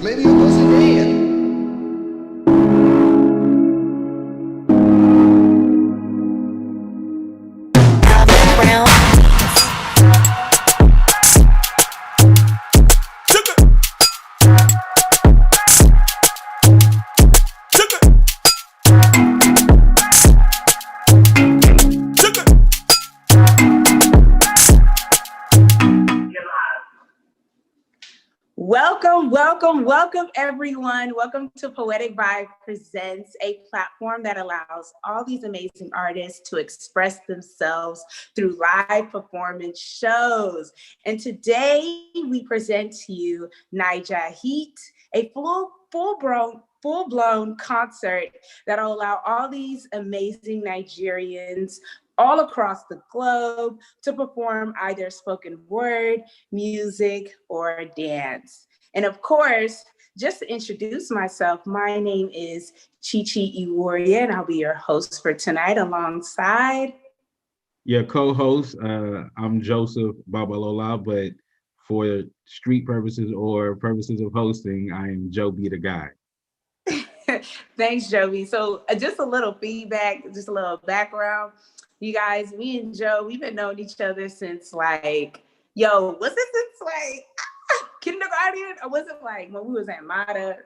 Maybe you're mostly red. Welcome everyone. Welcome to Poetic Vibe Presents, a platform that allows all these amazing artists to express themselves through live performance shows. And today we present to you Naija Heat, a full-blown concert that'll allow all these amazing Nigerians all across the globe to perform either spoken word, music, or dance. And of course, just to introduce myself, my name is Chichi Iworia, and I'll be your host for tonight alongside your co-host. I'm Joseph Babalola, but for street purposes or purposes of hosting, I am Joe B the guy. Thanks, Joey. So just a little feedback, just a little background. You guys, me and Joe, we've been knowing each other since like, kindergarten, or was it like when we was at MATA?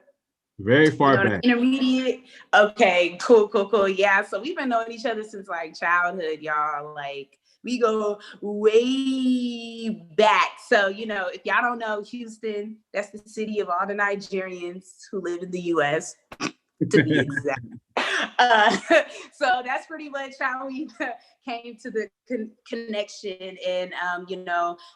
Very far back. Intermediate. Okay, cool. Yeah, so we've been knowing each other since like childhood, y'all. Like we go way back. So, if y'all don't know, Houston, that's the city of all the Nigerians who live in the US, to be exact. So that's pretty much how we came to the connection and,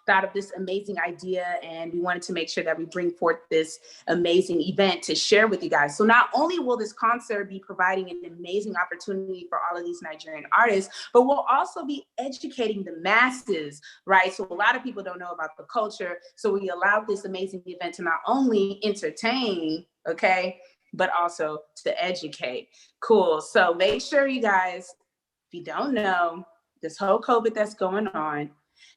thought of this amazing idea. And we wanted to make sure that we bring forth this amazing event to share with you guys. So not only will this concert be providing an amazing opportunity for all of these Nigerian artists, but we'll also be educating the masses, right? So a lot of people don't know about the culture. So we allowed this amazing event to not only entertain, okay, but also to educate. Cool. So make sure you guys, if you don't know, this whole COVID that's going on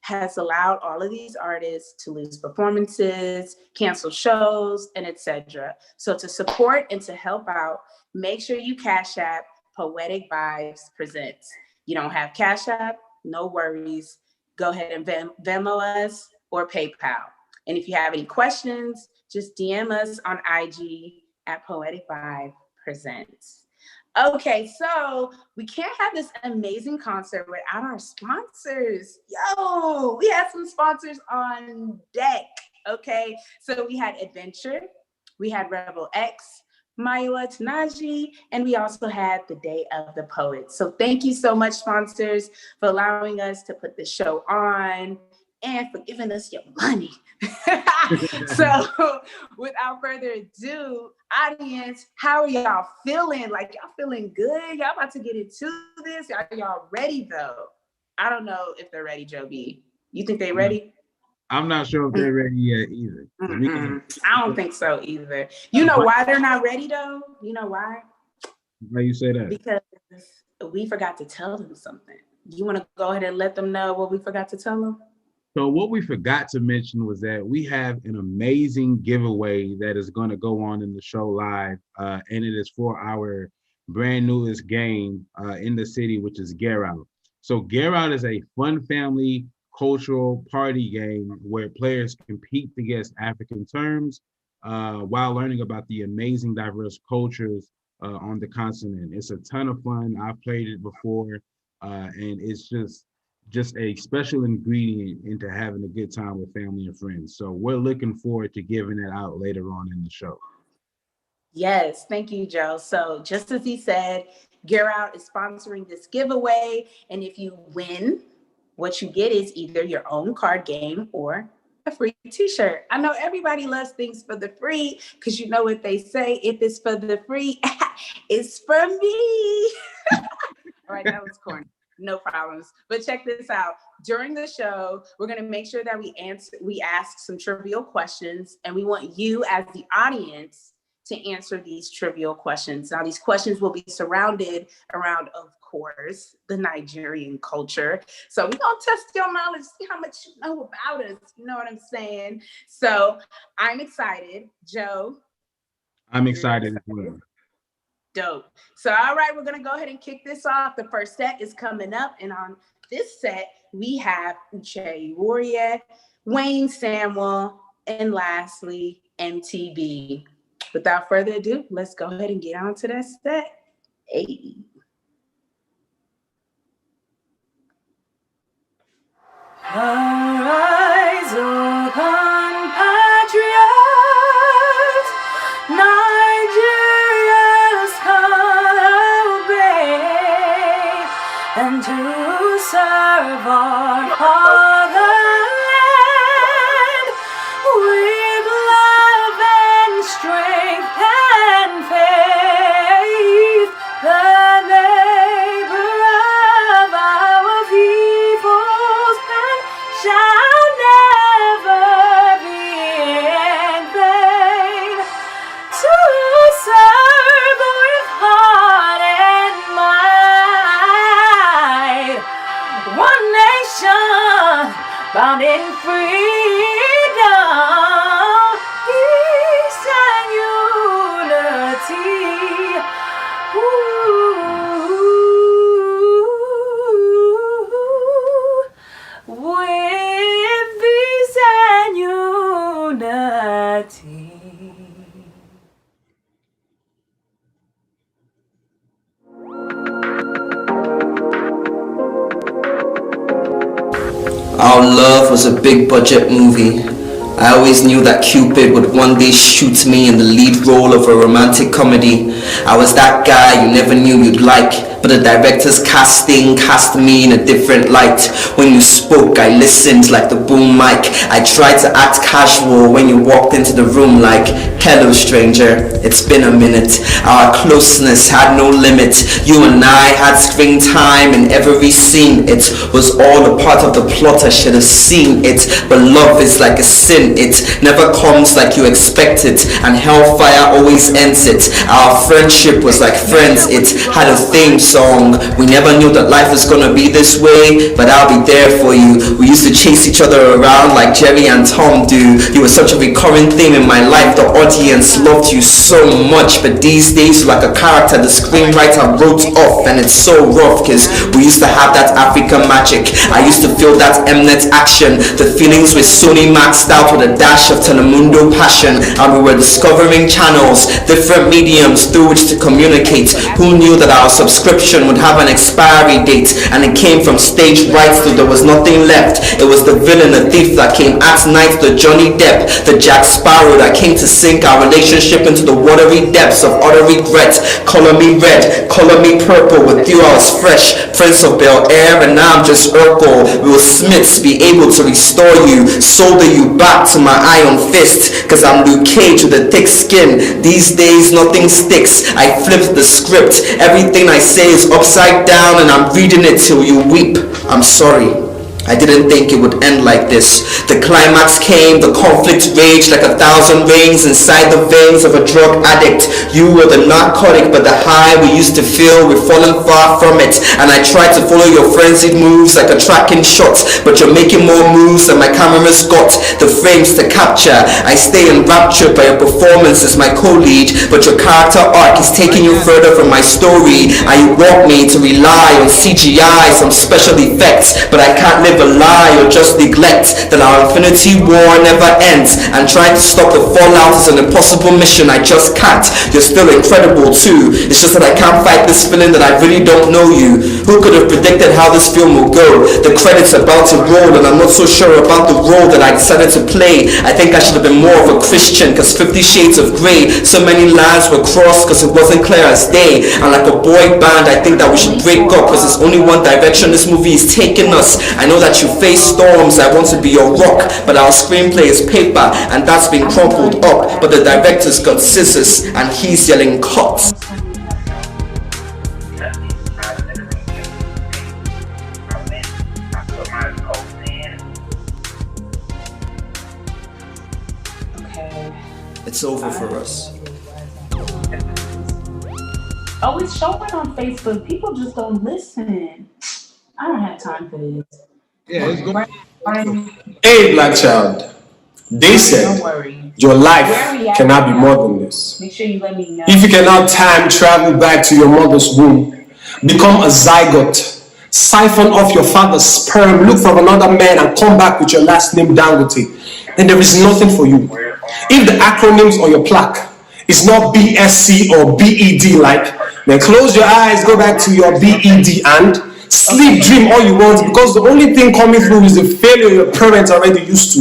has allowed all of these artists to lose performances, cancel shows, and etc. So to support and to help out, make sure you Cash App Poetic Vibes Presents. You don't have Cash App, no worries. Go ahead and Venmo us or PayPal. And if you have any questions, just DM us on IG at Poetic Vibe Presents. Okay, so we can't have this amazing concert without our sponsors. Yo, we had some sponsors on deck, okay? So we had Adventure, we had Rebel X, Maiwa Tanaji, and we also had the Day of the Poet. So thank you so much, sponsors, for allowing us to put this show on and for giving us your money. So without further ado, audience, how are y'all feeling? Like y'all feeling good? Y'all about to get into this? Are y'all ready though? I don't know if they're ready, Joe B. You think they ready? I'm not sure if they're ready yet either. I don't think so either. You know why they're not ready though? You know why? Why you say that? Because we forgot to tell them something. You want to go ahead and let them know what we forgot to tell them? So what we forgot to mention was that we have an amazing giveaway that is going to go on in the show live, and it is for our brand newest game in the city, which is Get Out. So Get Out is a fun family cultural party game where players compete against African terms while learning about the amazing diverse cultures on the continent. It's a ton of fun. I've played it before, and it's just a special ingredient into having a good time with family and friends. So we're looking forward to giving it out later on in the show. Yes, thank you, Joe. So just as he said, Gear Out is sponsoring this giveaway. And if you win, what you get is either your own card game or a free t-shirt. I know everybody loves things for the free because you know what they say, if it's for the free, it's for me. All right, that was corny. No problems. But check this out. During the show, we're going to make sure that we ask some trivial questions, and we want you as the audience to answer these trivial questions. Now, these questions will be surrounded around, of course, the Nigerian culture. So we're going to test your knowledge, see how much you know about us. You know what I'm saying? So I'm excited. Joe, I'm excited as well. Dope. So, all right, we're going to go ahead and kick this off. The first set is coming up. And on this set, we have Uche Warrior, Wayne Samuel, and lastly, MTB. Without further ado, let's go ahead and get on to that set. Hey. Arise, O compatriots, Nigerians call obey, and to serve our fatherland with love and strength and faith, the labor of our people's pen shall never be in vain. To serve with heart and mind, one nation bound in freedom, peace and unity. With peace and unity. Our Love was a big budget movie. I always knew that Cupid would one day shoot me in the lead role of a romantic comedy. I was that guy you never knew you'd like, but the director's casting cast me in a different light. When you spoke, I listened like the boom mic. I tried to act casual when you walked into the room like, hello stranger, it's been a minute. Our closeness had no limit. You and I had screen time in every scene. It was all a part of the plot, I should have seen it. But love is like a sin, it never comes like you expect it, and hellfire always ends it. Our friendship was like Friends, it had a theme song. We never knew that life was gonna be this way, but I'll be there for you. We used to chase each other around like Jerry and Tom do. You were such a recurring theme in my life. The audience loved you so much, but these days you're like a character the screenwriter wrote off, and it's so rough cause we used to have that African magic. I used to feel that Mnet action. The feelings were Sony maxed out with a dash of Telemundo passion, and we were discovering channels, different mediums through which to communicate. Who knew that our subscription would have an expiry date? And it came from stage rights till there was nothing left. It was the villain, the thief that came at night, the Johnny Depp, the Jack Sparrow that came to sink our relationship into the watery depths of utter regret. Color me red, color me purple, with you I was fresh, Prince of Bel Air, and now I'm just Urkel. Will Smiths be able to restore you, solder you back to my iron fist? Cause I'm Luke Cage with a thick skin. These days nothing sticks. I flipped the script. Everything I say is upside down, and I'm reading it till you weep. I'm sorry. I didn't think it would end like this. The climax came, the conflict raged like 1,000 rains inside the veins of a drug addict. You were the narcotic, but the high we used to feel, we're falling far from it. And I tried to follow your frenzied moves like a tracking shot, but you're making more moves than my camera's got the frames to capture. I stay enraptured by your performance as my co-lead, but your character arc is taking you further from my story. And you want me to rely on CGI, some special effects, but I can't live a lie or just neglect that our infinity war never ends, and trying to stop the fallout is an impossible mission. I just can't. You're still incredible too. It's just that I can't fight this feeling that I really don't know you. Who could have predicted how this film will go? The credits about to roll, and I'm not so sure about the role that I decided to play. I think I should have been more of a Christian, cause 50 Shades of Grey, so many lines were crossed cause it wasn't clear as day. And like a boy band, I think that we should break up cause there's only one direction this movie is taking us. I know that you face storms, I want to be your rock, but our screenplay is paper, and that's been crumpled up. But the director's got scissors, and he's yelling cut. It's over for us. Oh, it's showing on Facebook. People just don't listen. I don't have time for this. Yeah, it's going. Hey, Black Child. They said, your life cannot be more than this. Make sure you let me know. If you cannot time travel back to your mother's womb, become a zygote, siphon off your father's sperm, look for another man and come back with your last name Dangote, then there is nothing for you. If the acronyms on your plaque is not BSc or BED like, then close your eyes, go back to your BED and sleep, dream all you want, because the only thing coming through is the failure your parents are already used to.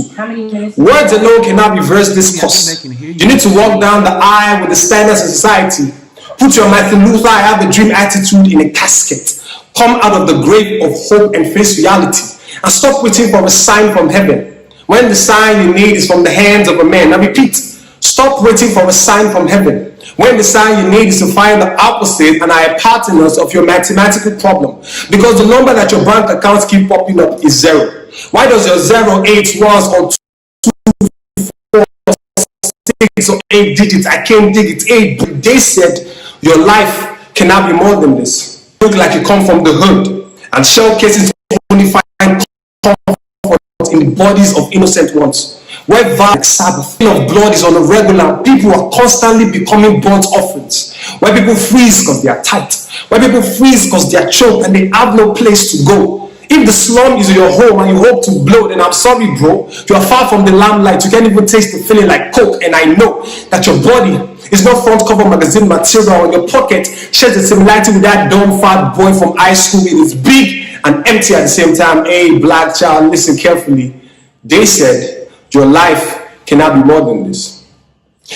Words alone cannot reverse this course. You need to walk down the aisle with the standards of society. Put your Martin Luther, I have a dream attitude in a casket. Come out of the grave of hope and face reality. And stop waiting for a sign from heaven, when the sign you need is from the hands of a man. Now repeat, stop waiting for a sign from heaven, when the sign you need is to find the opposite and are a partners of your mathematical problem. Because the number that your bank accounts keep popping up is 0. Why does your 0, 8, 1s or 2, 4, 6 or 8 digits? I can't dig it. 8. They said your life cannot be more than this. Look like you come from the hood, and shell cases only find comfort in the bodies of innocent ones. Where violence, Sabbath, of blood is on a regular, people are constantly becoming burnt offerings. Where people freeze because they are tight. Where people freeze because they are choked and they have no place to go. If the slum is your home and you hope to blow, then I'm sorry, bro. You are far from the limelight. You can't even taste the feeling like coke. And I know that your body is not front cover magazine material, and your pocket shares a similarity with that dumb fat boy from high school. It is big and empty at the same time. Hey, black child, listen carefully. They said, your life cannot be more than this.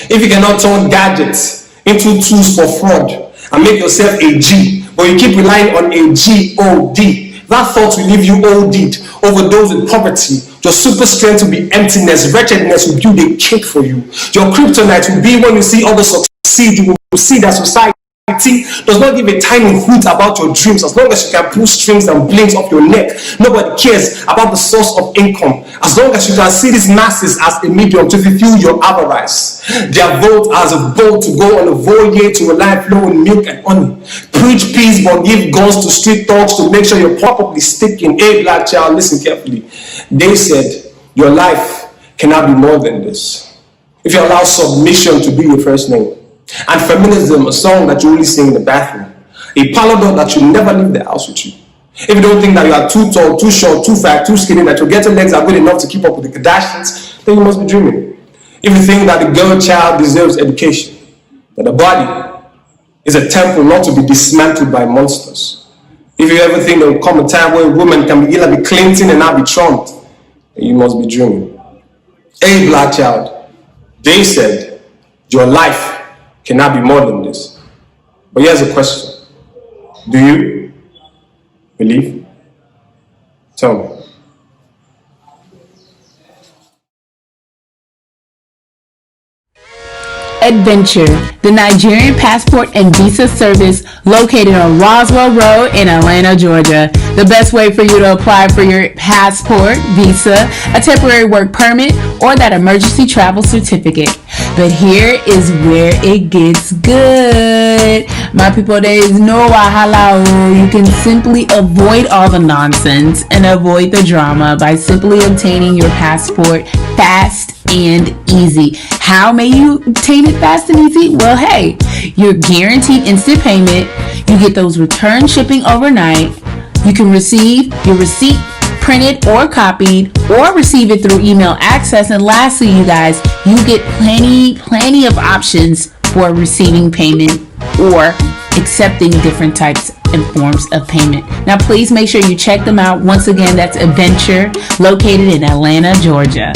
If you cannot turn gadgets into tools for fraud and make yourself a G, but you keep relying on a G-O-D, that thought will leave you OD'd, overdose with poverty. Your super strength will be emptiness, wretchedness will build a cake for you. Your kryptonite will be when you see others succeed, you will see that society does not give a tiny hoot about your dreams. As long as you can pull strings and blings off your neck, nobody cares about the source of income. As long as you can see these masses as a medium to fulfill your avarice, their vote as a boat to go on a voyage to a life flowing milk and honey. Preach peace but give guns to street dogs to make sure you're properly sticking. Hey, black child, listen carefully. They said your life cannot be more than this. If you allow submission to be your first name, and feminism, a song that you only sing in the bathroom, a palador that you never leave the house with you. If you don't think that you are too tall, too short, too fat, too skinny, that your getting legs are good enough to keep up with the Kardashians, then you must be dreaming. If you think that the girl child deserves education, that the body is a temple not to be dismantled by monsters. If you ever think there will come a time where a woman can be Hillary Clinton and not be Trump, then you must be dreaming. Hey, black child, they said your life cannot be more than this. But here's a question. Do you believe? Tell me. Adventure, the Nigerian passport and visa service located on Roswell Road in Atlanta, Georgia. The best way for you to apply for your passport, visa, a temporary work permit, or that emergency travel certificate. But here is where it gets good. My people, there is no wahala. You can simply avoid all the nonsense and avoid the drama by simply obtaining your passport fast and easy. How may you obtain it fast and easy? Well, hey, you're guaranteed instant payment. You get those return shipping overnight. You can receive your receipt printed or copied, or receive it through email access. And lastly, you guys, you get plenty of options for receiving payment or accepting different types and forms of payment. Now, please make sure you check them out. Once again, that's Adventure, located in Atlanta, Georgia.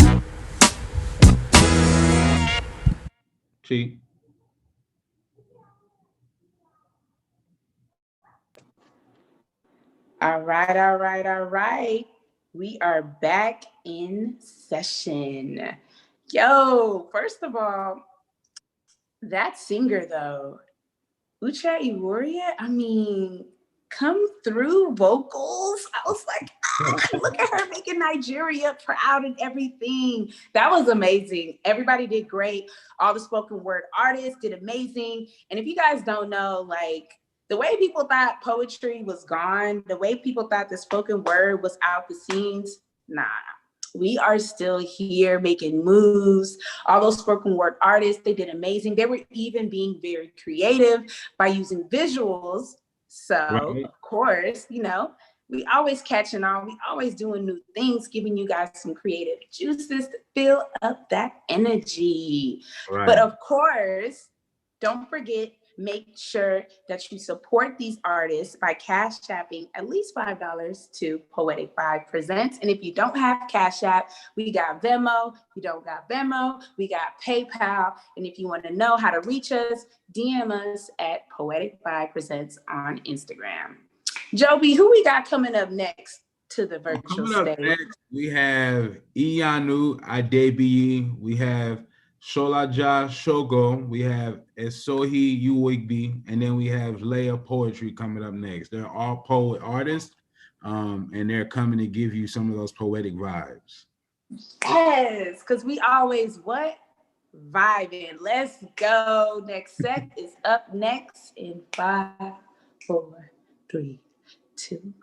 Chief. All right. We are back in session. Yo, first of all, that singer though, Uche Iworia, I mean, come through vocals. I was like, look at her making Nigeria proud and everything. That was amazing. Everybody did great. All the spoken word artists did amazing. And if you guys don't know, like, the way people thought poetry was gone, the way people thought the spoken word was out the scenes, nah. We are still here making moves. All those spoken word artists, they did amazing. They were even being very creative by using visuals. So, Right. of course, we always catching on. We always doing new things, giving you guys some creative juices to fill up that energy. Right. But of course, don't forget, make sure that you support these artists by cash apping at least $5 to Poetic 5 Presents. And if you don't have Cash App, we got Venmo. If you don't got Venmo, we got PayPal. And if you want to know how to reach us, DM us at Poetic 5 Presents on Instagram. Joby, who we got coming up next to the virtual stage? Next, we have Iyanu Adebiyi. We have Sholaja Shogo, we have Esohi Uwigbi, and then we have Leia Poetry coming up next. They're all poet artists, and they're coming to give you some of those poetic vibes. Yes, because we always vibing. Let's go. Next set is up next in 5, 4, 3, 2,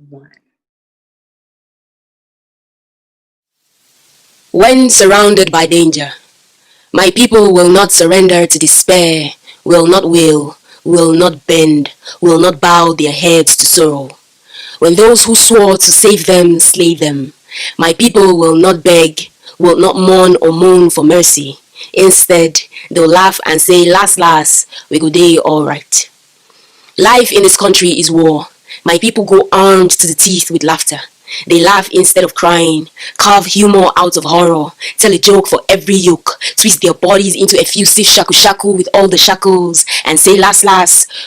1. When surrounded by danger, my people will not surrender to despair, will not wail, will not bend, will not bow their heads to sorrow. When those who swore to save them slay them, my people will not beg, will not mourn or moan for mercy. Instead, they'll laugh and say, last, we go dey all right. Life in this country is war. My people go armed to the teeth with laughter. They laugh instead of crying, carve humor out of horror, tell a joke for every yoke, twist their bodies into effusive shaku with all the shackles, and say last,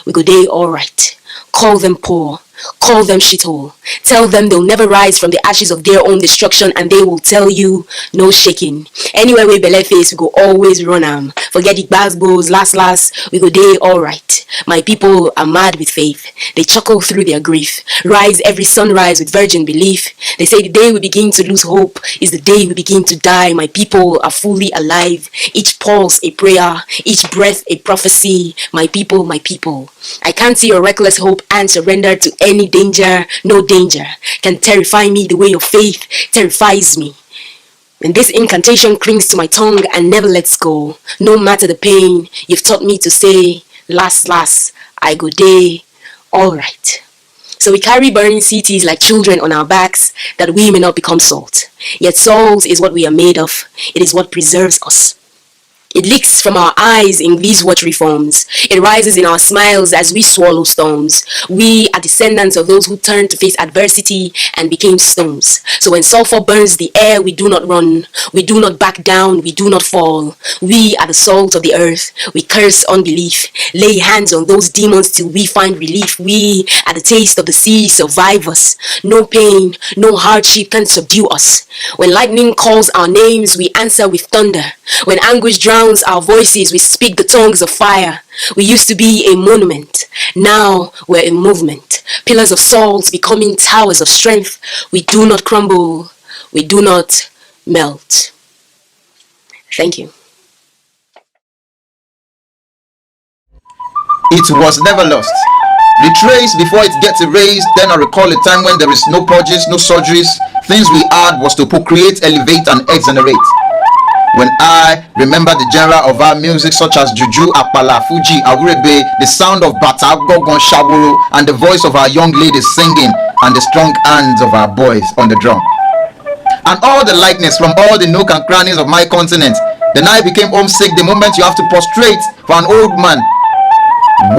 we go dey alright. Call them poor, call them shithole, tell them they'll never rise from the ashes of their own destruction, and they will tell you, no shaking. Anywhere we belle face, we go always run am. Forget the gbasgbos, last, we go dey alright. My people are mad with faith. They chuckle through their grief, rise every sunrise with virgin belief. They say the day we begin to lose hope is the day we begin to die. My people are fully alive. Each pulse a prayer, each breath a prophecy. My people, I can't see your reckless hope and surrender to any danger. No danger can terrify me the way your faith terrifies me. And this incantation clings to my tongue and never lets go. No matter the pain, you've taught me to say, last, I go dey alright. So we carry burning cities like children on our backs, that we may not become salt. Yet salt is what we are made of. It is what preserves us. It leaks from our eyes in these watery forms. It rises in our smiles as we swallow storms. We are descendants of those who turned to face adversity and became stones. So when sulfur burns the air, we do not run. We do not back down. We do not fall. We are the salt of the earth. We curse unbelief. Lay hands on those demons till we find relief. We are the taste of the sea. Survive us. No pain, no hardship can subdue us. When lightning calls our names, we answer with thunder. When anguish drowns our voices, we speak the tongues of fire. We used to be a monument. Now we're in movement. Pillars of salt becoming towers of strength. We do not crumble. We do not melt. Thank you. It was never lost. Retrace before it gets erased. Then I recall a time when there is no purges, no surgeries. Things we had was to procreate, elevate, and exonerate. When I remember the genre of our music such as Juju, Apala, Fuji, Awurebe, the sound of Bata, Gogon, Shawuru, and the voice of our young ladies singing, and the strong hands of our boys on the drum. And all the likeness from all the nook and crannies of my continent, then I became homesick the moment you have to prostrate for an old man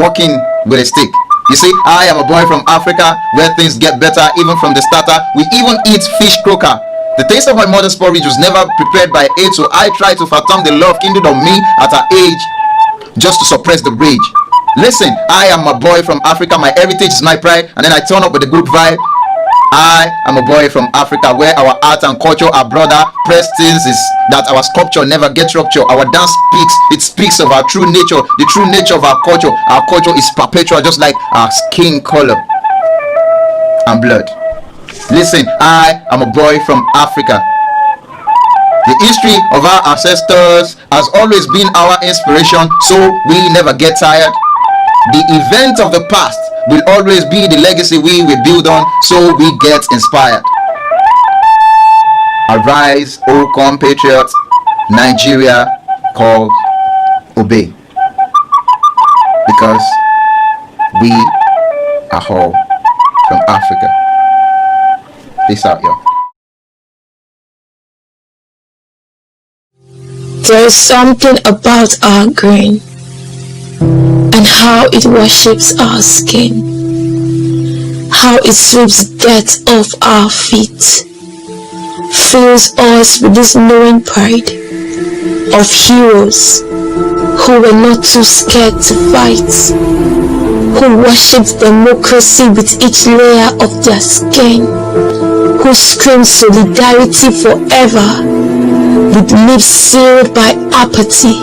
walking with a stick. You see, I am a boy from Africa where things get better even from the starter. We even eat fish croaker. The taste of my mother's porridge was never prepared by age, so I tried to fathom the love kindled on me at her age just to suppress the rage. Listen, I am a boy from Africa, my heritage is my pride, and then I turn up with a good vibe. I am a boy from Africa where our art and culture are brother. Prestige is that our sculpture never gets ruptured. Our dance speaks of our true nature, the true nature of our culture. Our culture is perpetual, just like our skin color and blood. Listen, I am a boy from Africa. The history of our ancestors has always been our inspiration, so we never get tired. The event of the past will always be the legacy we will build on, so we get inspired. Arise, O compatriots, Nigeria calls, obey, because we are all from Africa. Peace out, y'all. There is something about our grain and how it worships our skin, how it sweeps dirt off our feet, fills us with this knowing pride of heroes who were not too scared to fight, who worshipped democracy with each layer of their skin, who screamed solidarity forever with lips sealed by apathy,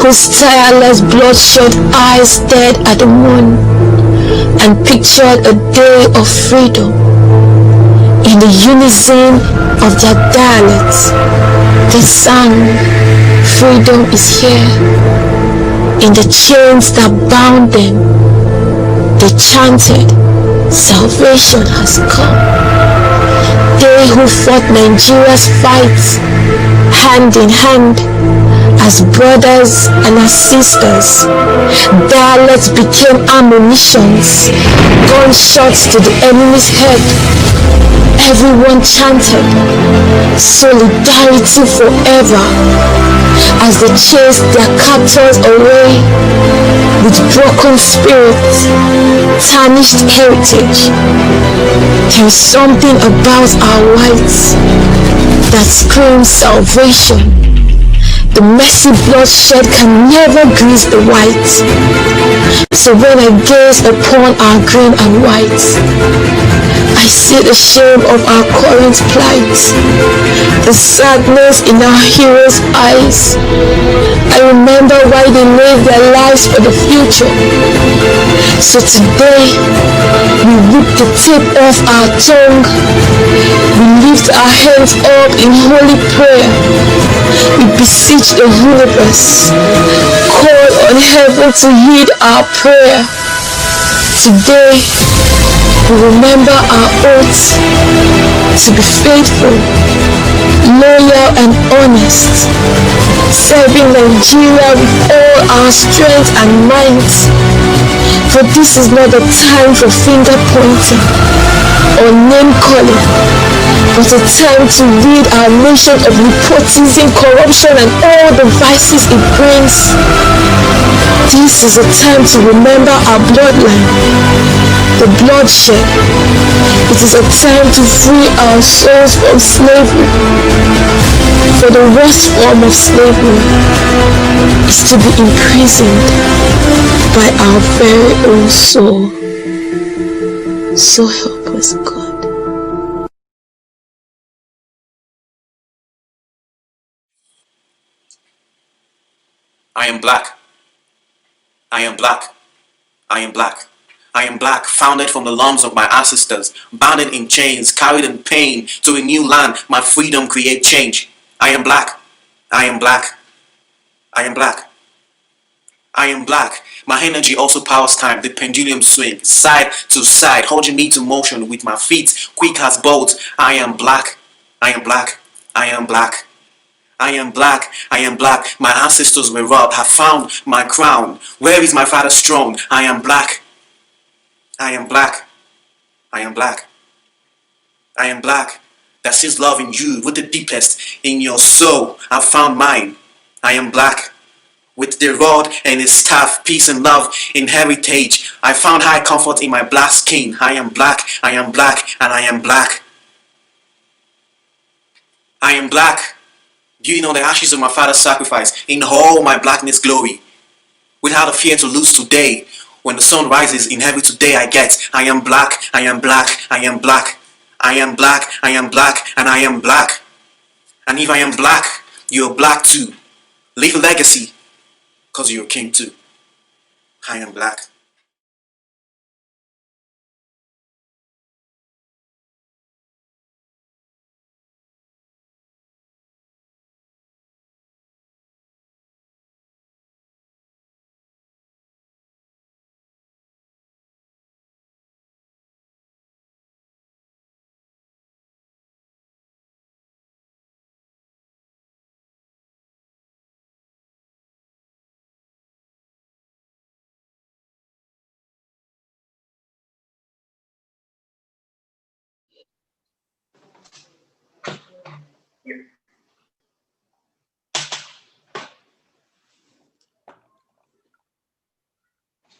whose tireless bloodshot eyes stared at the moon and pictured a day of freedom. In the unison of their dialects, they sang, "Freedom is here." In the chains that bound them, they chanted, "Salvation has come." They who fought Nigeria's fights hand in hand as brothers and as sisters, dialects became ammunitions, gunshots to the enemy's head. Everyone chanted, "Solidarity forever," as they chased their captors away with broken spirits, tarnished heritage. There is something about our whites that screams salvation. The messy bloodshed can never grease the white. So when I gaze upon our green and white, I see the shame of our current plight, the sadness in our heroes' eyes. I remember why they laid their lives for the future. So today, we rip the tip off our tongue. We lift our hands up in holy prayer. We beseech the universe, call on heaven to heed our prayer. Today, we remember our oath to be faithful, loyal and honest, serving Nigeria with all our strength and might. For this is not the time for finger pointing or name calling, but a time to rid our nation of nepotism, corruption and all the vices it brings. This is a time to remember our bloodline, the bloodshed. It is a time to free our souls from slavery. For the worst form of slavery is to be imprisoned by our very own soul. So help us, God. I am black. I am black. I am black. I am black, founded from the lungs of my ancestors, bounded in chains, carried in pain to a new land. My freedom create change. I am black. I am black. I am black. I am black. My energy also powers time. The pendulum swing side to side, holding me to motion with my feet quick as bolts. I am black. I am black. I am black. I am black, I am black, my ancestors were robbed, have found my crown. Where is my father's throne? I am black, I am black, I am black, I am black. That sees love in you with the deepest in your soul. I found mine. I am black, with the rod and its staff, peace and love in heritage. I found high comfort in my black skin. I am black, I am black, and I am black. I am black. Building on the ashes of my father's sacrifice, in all my blackness glory, without a fear to lose today. When the sun rises in heaven today I get, I am black, I am black, I am black, I am black, I am black, and I am black. And if I am black, you're black too. Leave a legacy, cause you're king too. I am black.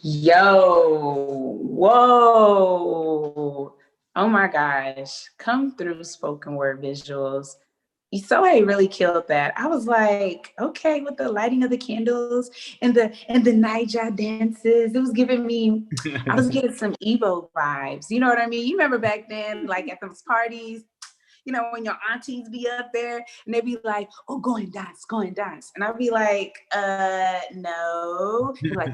Yo, whoa. Oh my gosh. Come through spoken word visuals. Isoe really killed that. I was like, okay, with the lighting of the candles and the Naija dances, it was giving me, I was getting some Evo vibes. You know what I mean? You remember back then, like at those parties, you know, when your aunties be up there and they be like, oh, go and dance. And I'll be like, no. They're like,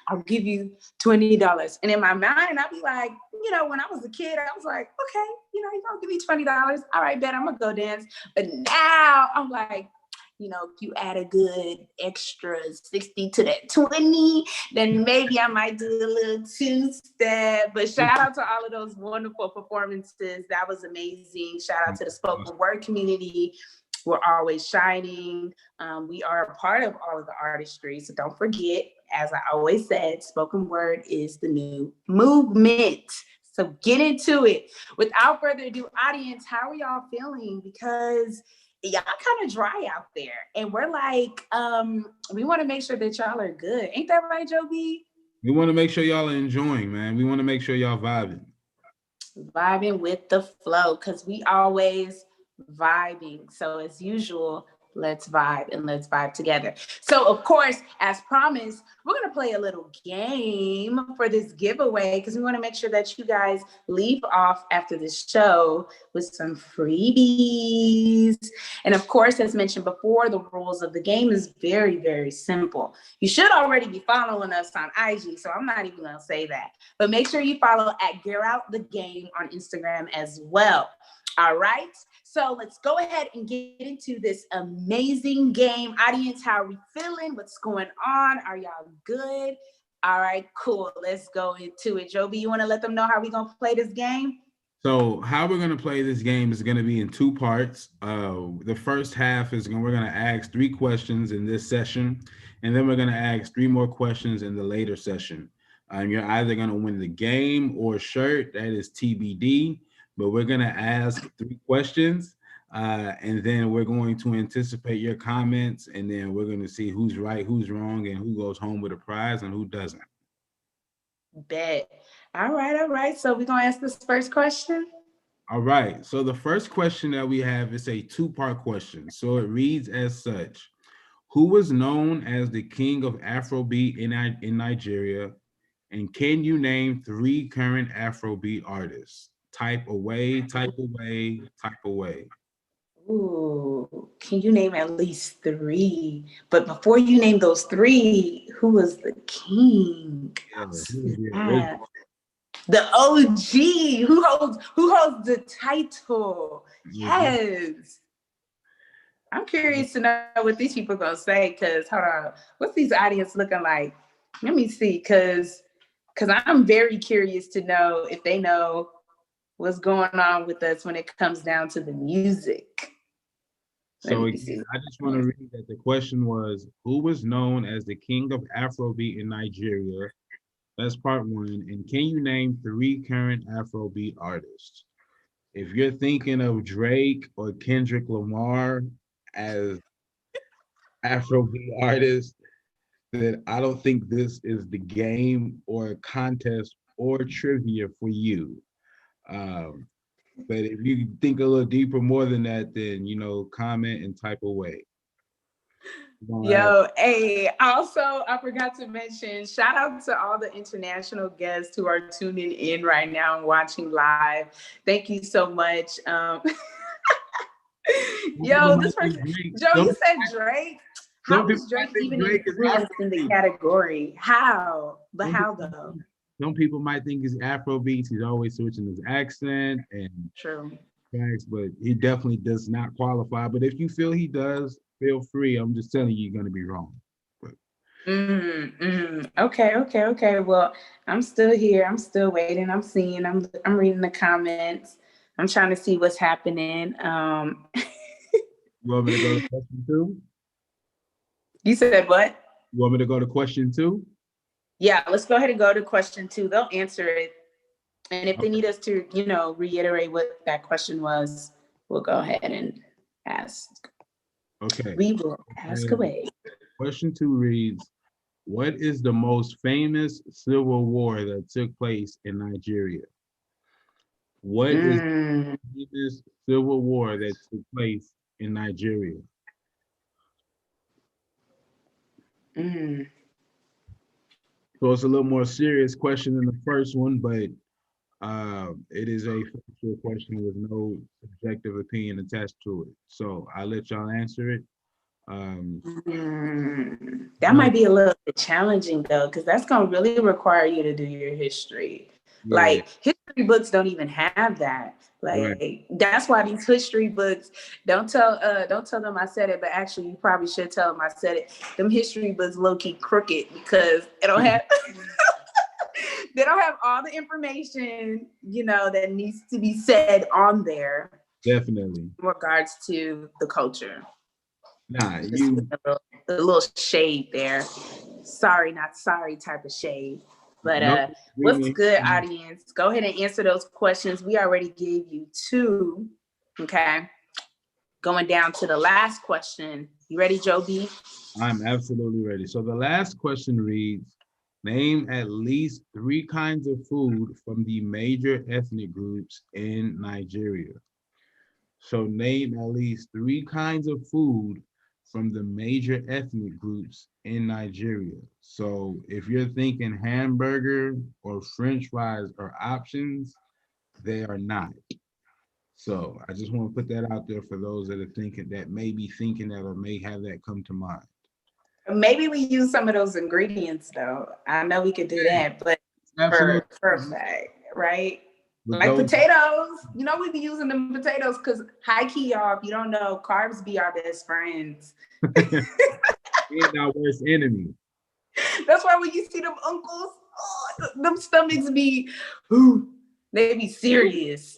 I'll give you $20. And in my mind, I'll be like, you know, when I was a kid, I was like, okay, you know, you're gonna give me $20. All right, bet I'm gonna go dance. But now I'm like, you know, if you add a good extra 60 to that 20, then maybe I might do a little two-step. But shout out to all of those wonderful performances. That was amazing. Shout out to the spoken word community. We're always shining. We are a part of all of the artistry. So don't forget, as I always said, spoken word is the new movement. So get into it. Without further ado, audience, how are y'all feeling? Because y'all kind of dry out there. And we're like, we want to make sure that y'all are good. Ain't that right, Joe B? We want to make sure y'all are enjoying, man. We want to make sure y'all vibing. Vibing with the flow, because we always vibing. So as usual, let's vibe and let's vibe together. So of course, as promised, we're going to play a little game for this giveaway because we want to make sure that you guys leave off after this show with some freebies. And of course, as mentioned before, the rules of the game is very, very simple. You should already be following us on IG, so I'm not even going to say that. But make sure you follow at Gear Out the Game on Instagram as well. All right, so let's go ahead and get into this amazing game. Audience, how are we feeling? What's going on? Are y'all good? All right, cool. Let's go into it. Joby, you want to let them know how we're going to play this game? So how we're going to play this game is going to be in two parts. The first half is we're going to ask 3 questions in this session, and then we're going to ask 3 more questions in the later session. You're either going to win the game or shirt. That is TBD. But we're going to ask 3 questions, and then we're going to anticipate your comments, and then we're going to see who's right, who's wrong, and who goes home with a prize and who doesn't. Bet. All right. So we're going to ask this first question? All right. So the first question that we have is a 2-part question. So it reads as such. Who was known as the king of Afrobeat in Nigeria? And can you name 3 current Afrobeat artists? Type away, type away, type away. Ooh, can you name at least 3? But before you name those 3, who was the king? Yeah, the OG, who holds the title. Yes. I'm curious to know what these people are gonna say, because hold on, what's these audience looking like? Let me see, because I'm very curious to know if they know what's going on with us when it comes down to the music. So again, I just want to read that the question was, who was known as the king of Afrobeat in Nigeria? That's part 1. And can you name 3 current Afrobeat artists? If you're thinking of Drake or Kendrick Lamar as Afrobeat artists, then I don't think this is the game or a contest or trivia for you. But if you think a little deeper more than that, then, you know, comment and type away. Yo, hey, also, I forgot to mention, shout out to all the international guests who are tuning in right now and watching live. Thank you so much. Yo, this person, Joe, you said Drake. How is Drake even influenced in the category? How? But how though? Some people might think he's Afrobeats. He's always switching his accent and tracks, but he definitely does not qualify. But if you feel he does, feel free. I'm just telling you, you're going to be wrong. Okay. Well, I'm still here. I'm still waiting. I'm seeing. I'm reading the comments. I'm trying to see what's happening. You want me to go to question 2? You said what? You want me to go to question 2? Yeah, let's go ahead and go to question 2. They'll answer it. And if they need us to, you know, reiterate what that question was, we'll go ahead and Ask. Okay. We will ask away. Question 2 reads, what is the most famous civil war that took place in Nigeria? What is the famous civil war that took place in Nigeria? So it's a little more serious question than the first one, but it is a factual question with no subjective opinion attached to it. So I'll let y'all answer it. That might be a little bit challenging though, because that's gonna really require you to do your history. Yeah. Like history books don't even have that. Like Right. That's why these history books don't tell them I said it, but actually you probably should tell them I said it. Them history books low key crooked because it don't have they don't have all the information, that needs to be said on there. Definitely. In regards to the culture. Nah, a little shade there. Sorry, not sorry type of shade. But what's good, audience? Go ahead and answer those questions. We already gave you 2. Okay. Going down to the last question. You ready, Joe B? I'm absolutely ready. So the last question reads, name at least 3 kinds of food from the major ethnic groups in Nigeria. So name at least 3 kinds of food from the major ethnic groups in Nigeria. So if you're thinking hamburger or French fries are options, they are not. So I just want to put that out there for those that are thinking that may be thinking that or may have that come to mind. Maybe we use some of those ingredients though. I know we could do that, but for a fact, right? Like potatoes, we be using them potatoes because high key, y'all, if you don't know, carbs be our best friends. Ain't our worst enemy. That's why when you see them uncles, them stomachs be, they be serious.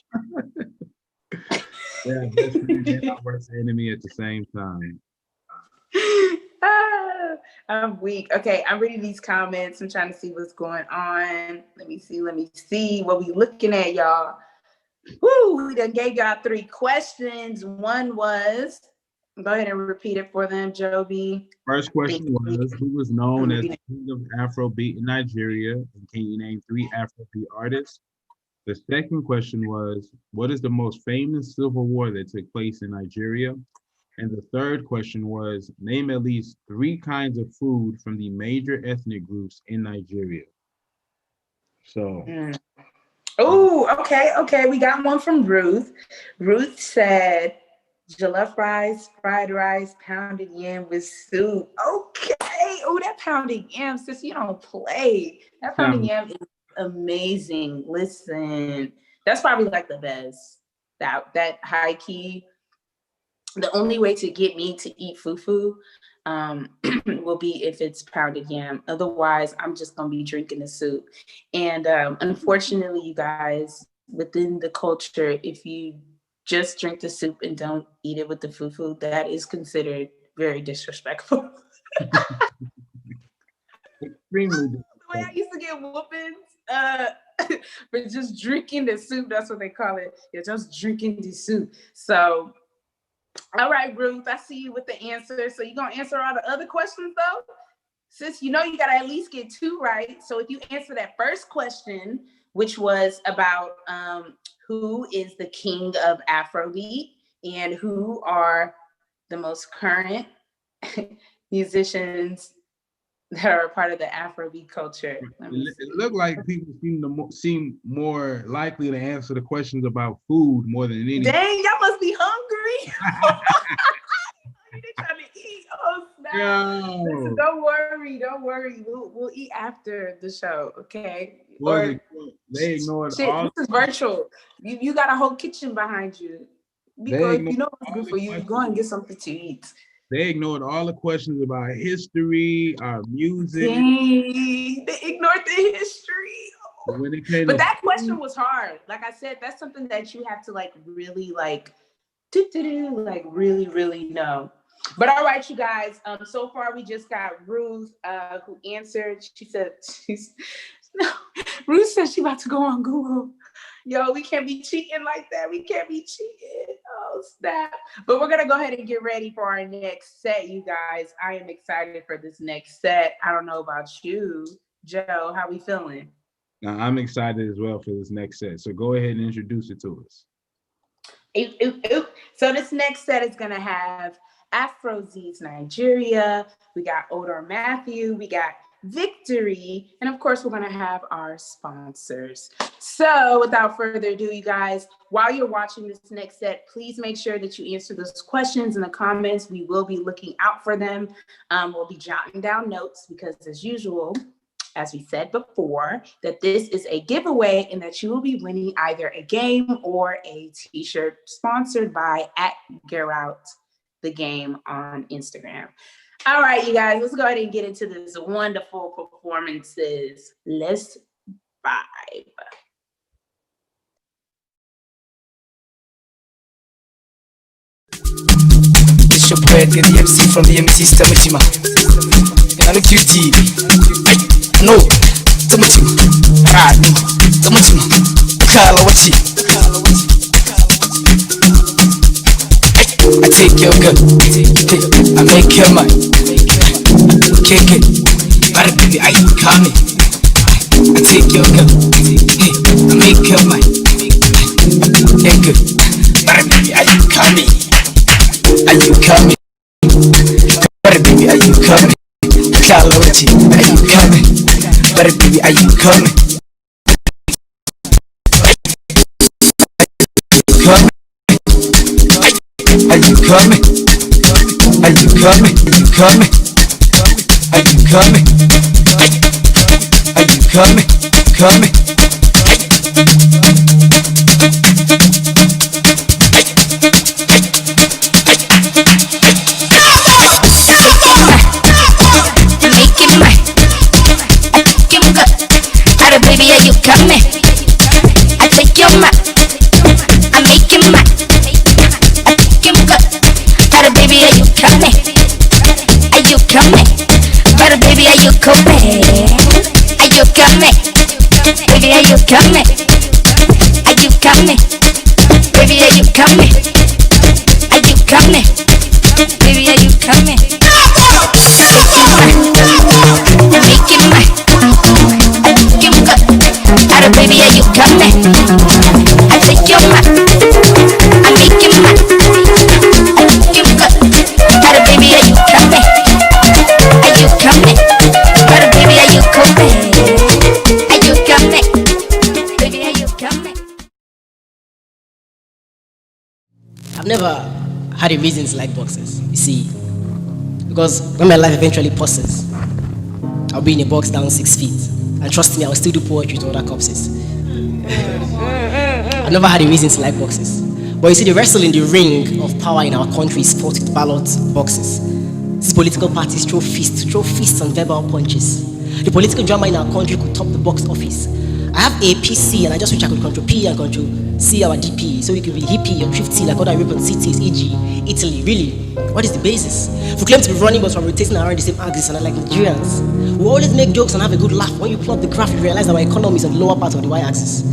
Yeah, best friend and our worst enemy at the same time. I'm weak. Okay, I'm reading these comments. I'm trying to see what's going on. Let me see what we looking at, y'all. Woo, we done gave y'all 3 questions. One was, go ahead and repeat it for them, Joby. First question was, who was known as the king of Afrobeat in Nigeria? And can you name 3 Afrobeat artists? The second question was, what is the most famous civil war that took place in Nigeria? And the third question was, name at least 3 kinds of food from the major ethnic groups in Nigeria. So. Oh, okay. We got one from Ruth. Ruth said, jollof rice, fried rice, pounded yam with soup. Okay. Oh, that pounded yam, sis, you don't play. That pounded yam is amazing. Listen, that's probably like the best. That high key. The only way to get me to eat fufu will be if it's pounded yam. Otherwise, I'm just gonna be drinking the soup. And unfortunately, you guys, within the culture, if you just drink the soup and don't eat it with the fufu, that is considered very disrespectful. Extremely disrespectful. The way I used to get whoopings for just drinking the soup, that's what they call it. You're just drinking the soup. So, all right, Ruth, I see you with the answer. So you gonna answer all the other questions though? Sis, you gotta at least get 2 right. So if you answer that first question, which was about who is the king of Afrobeat and who are the most current musicians that are a part of the Afrobeat culture. It looked like people seem more likely to answer the questions about food more than anything. Dang, y'all must be hungry. They trying to eat. Oh, snap. No. Listen, don't worry. We'll eat after the show, okay? Well, they ignored all. This is virtual. You got a whole kitchen behind you. Because you know what's good for you. Go and get something to eat. They ignored all the questions about history, our music. They ignored the history. When it came but that question was hard. Like I said, that's something that you have to really really, really know. But all right, you guys. So far we just got Ruth who answered. She said Ruth said she about to go on Google. Yo, we can't be cheating like that. We can't be cheating. Oh, snap. But we're gonna go ahead and get ready for our next set, you guys. I am excited for this next set. I don't know about you, Joe. How we feeling? Now, I'm excited as well for this next set. So go ahead and introduce it to us. So this next set is gonna have Afro Z's Nigeria. We got Odor Matthew. We got Victory, and of course we're going to have our sponsors. So without further ado, you guys, while you're watching this next set, please make sure that you answer those questions in the comments. We will be looking out for them. We'll be jotting down notes because, as usual, as we said before, that this is a giveaway and that you will be winning either a game or a t-shirt sponsored by @GetOutTheGame on Instagram. All right, you guys, let's go ahead and get into this wonderful performances. Let's vibe. It's your Poetic, the MC from the MC Stamatima. And I look you TV. No, Stamatima. Rad, Stamatima. Kala Wachi. I take your girl, I make your mind. Kick it, but baby, are you coming? I take your girl, I make your mind. Kick it, but baby, are you coming? Are you coming? But baby, are you coming? Carlotti, are you coming? But baby, are you coming? Are you coming? Are you coming? Are you coming? Are you coming? Are you coming? Coming? Making my baby, are you coming? I take your mind. I'm making my baby, are you coming? Are you coming? But baby, are you coming? Are you coming? Baby, are you coming? Are you coming? Baby, are you coming? Are you coming? Baby, are you coming? Making my baby, are you coming? I take your mind. I'm making my baby, are you coming? Are you coming? But baby, are you coming? Are you coming? Baby, are you coming? I've never had a reason to like boxes, you see. Because when my life eventually pauses, I'll be in a box down 6 feet. And trust me, I will still do poetry to other corpses. I've never had a reason to like boxes. But you see, the wrestle in the ring of power in our country is fought with ballot boxes. These political parties throw fists and verbal punches. The political drama in our country could top the box office. I have a PC and I just wish I could control P and control C our DP, so we could be hippie or thrifty like other European cities, e.g. Italy. Really, what is the basis? If we claim to be running but we're rotating around the same axis and like Nigerians, we always make jokes and have a good laugh. When you plot the graph, you realize that our economy is on the lower part of the y-axis.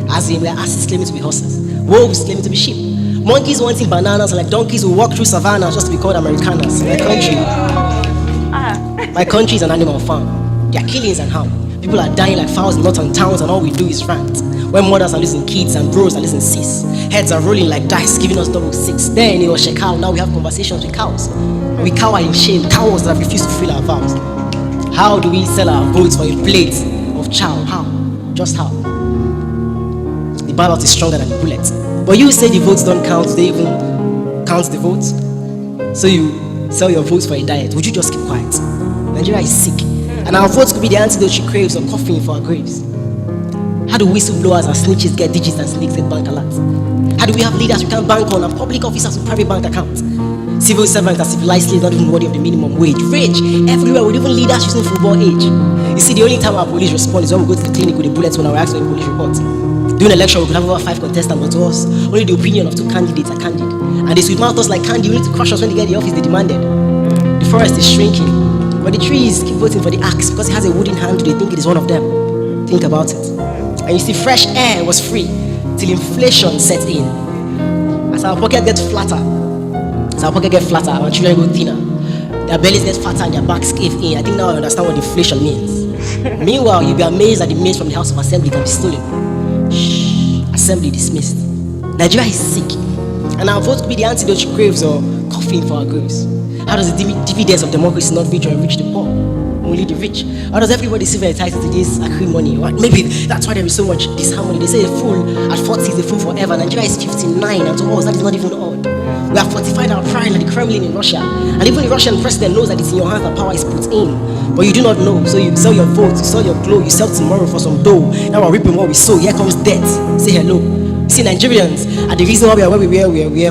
As in, we are asses claiming to be horses, wolves claiming to be sheep, monkeys wanting bananas, and like donkeys who walk through savannah just to be called Americanas. My country is an animal farm. There are killings and harm. People are dying like fowls in northern towns, and all we do is rant. When mothers are losing kids and bros are losing sis, heads are rolling like dice, giving us double six. Then it was cow. Now we have conversations with cows. We cower in shame, cows that refuse to fulfill our vows. How do we sell our votes for a plate of chow? How? Just how? The ballot is stronger than the bullet. But you say the votes don't count, they even count the votes. So you sell your votes for a diet. Would you just keep quiet? Nigeria is sick, and our votes could be the antidote she craves or coffin for our graves. How do whistleblowers and snitches get digits and snakes get bank alerts? How do we have leaders we can't bank on and public officers with private bank accounts? Civil servants and civilized slaves not even worthy of the minimum wage. Rage everywhere with even leaders using football age. You see, the only time our police respond is when we go to the clinic with the bullets when our asked for a police report. During election, we could have over 5 contestants, but to us, only the opinion of 2 candidates are candid. And they sweet mouth us like candy, only to crush us when they get the office they demanded. The forest is shrinking, but the trees keep voting for the axe because it has a wooden handle. They think it is one of them. Think about it. And you see, fresh air was free till inflation set in. As our pocket gets flatter, our children go thinner. Their bellies get fatter and their backs cave in. I think now I understand what inflation means. Meanwhile, you'll be amazed that the maize from the House of Assembly can be stolen. Shh. Assembly dismissed. Nigeria is sick, and our vote could be the antidote she craves or coffin for our graves. How does the dividends of democracy not reach or enrich the poor? Only the rich. How does everybody see very entitled to this acrimony? Maybe that's why there is so much disharmony. They say a fool at 40 is a fool forever. Nigeria is 59, and to us that is not even odd. We have fortified our pride like the Kremlin in Russia, and even the Russian president knows that it's in your hands that power is put in. But you do not know, so you sell your vote, you sell your glow, you sell tomorrow for some dough. Now we're reaping what we sow. Here comes death. Say hello. See, Nigerians are the reason why we are where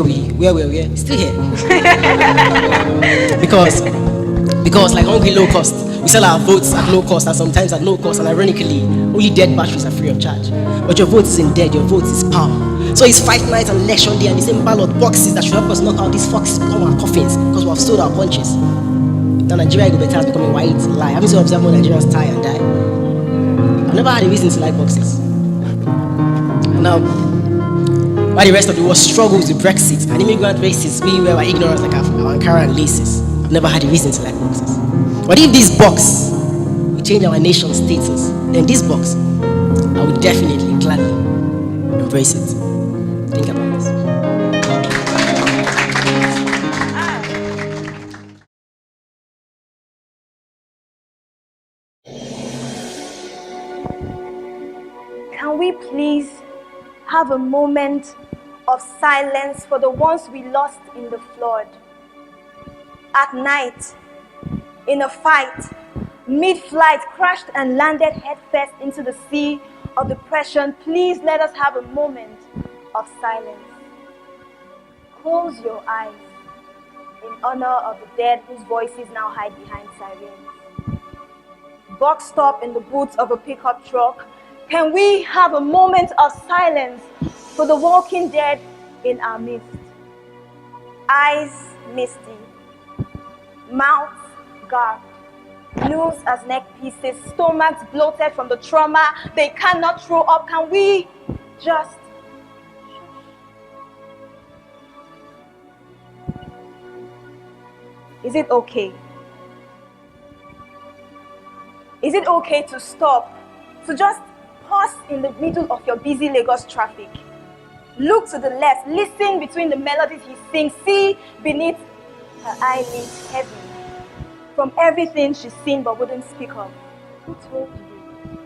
we are. Still here. Because like hungry low cost, we sell our votes at low cost and sometimes at no cost, and ironically, only dead batteries are free of charge. But your vote isn't dead, your vote is power. So it's fight night and election day and the same ballot boxes that should help us knock out these foxes become our coffins because we have stolen our punches. Now Nigeria go better has become a white lie. Haven't you observed more Nigerians die and die? I've never had a reason to like boxes. And now, while the rest of the world struggles with Brexit and immigrant races, we wear our ignorance like our Ankara and laces. I've never had a reason to like boxes. But if this box will change our nation's status, then this box, I would definitely, gladly embrace it. Think about this. Can we please have a moment of silence for the ones we lost in the flood? At night, in a fight, mid-flight, crashed and landed headfirst into the sea of depression. Please let us have a moment of silence. Close your eyes in honor of the dead whose voices now hide behind sirens. Boxed up in the boots of a pickup truck, can we have a moment of silence for the walking dead in our midst? Eyes misty, mouths garbed, nose as neck pieces, stomachs bloated from the trauma they cannot throw up. Can we just Is it okay? Is it okay to stop, to just pause in the middle of your busy Lagos traffic? Look to the left, listen between the melodies he sings, see beneath her eyelids heavy from everything she's seen but wouldn't speak of. Who told you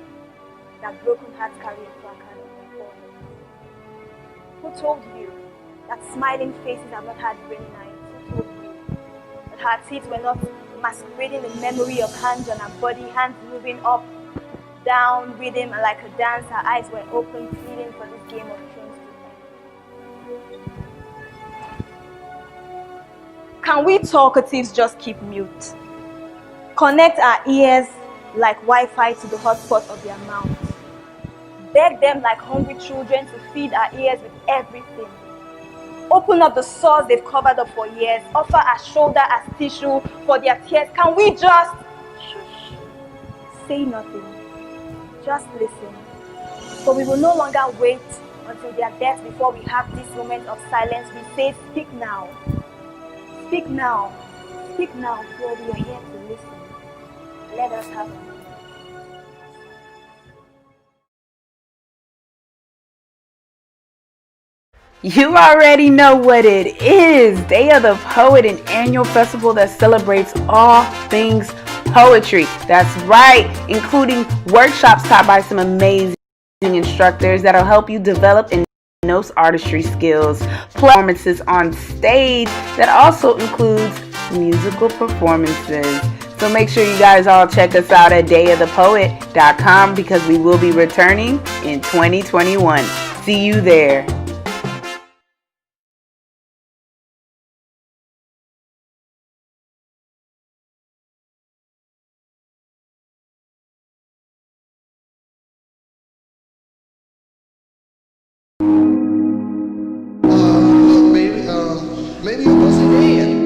that broken hearts carry a placard on their foreheads? Who told you that smiling faces have not had rainy nights? Who told you that her teeth were not masquerading the memory of hands on her body, hands moving up, down, rhythm, and like a dance, her eyes were open, pleading for this game of thrones to end? Can we talkatives just keep mute? Connect our ears like Wi-Fi to the hotspot of their mouths. Beg them like hungry children to feed our ears with everything. Open up the sores they've covered up for years. Offer our shoulder as tissue for their tears. Can we just shush? Say nothing. Just listen. For we will no longer wait until their death before we have this moment of silence. We say, speak now. Speak now. Speak now, for we are here to listen. Let us have a moment. You already know what it is. Day of the Poet, an annual festival that celebrates all things poetry. That's right, including workshops taught by some amazing instructors that'll help you develop and diagnose artistry skills, performances on stage that also includes musical performances. So make sure you guys all check us out at dayofthepoet.com because we will be returning in 2021. See you there. Maybe it wasn't dead.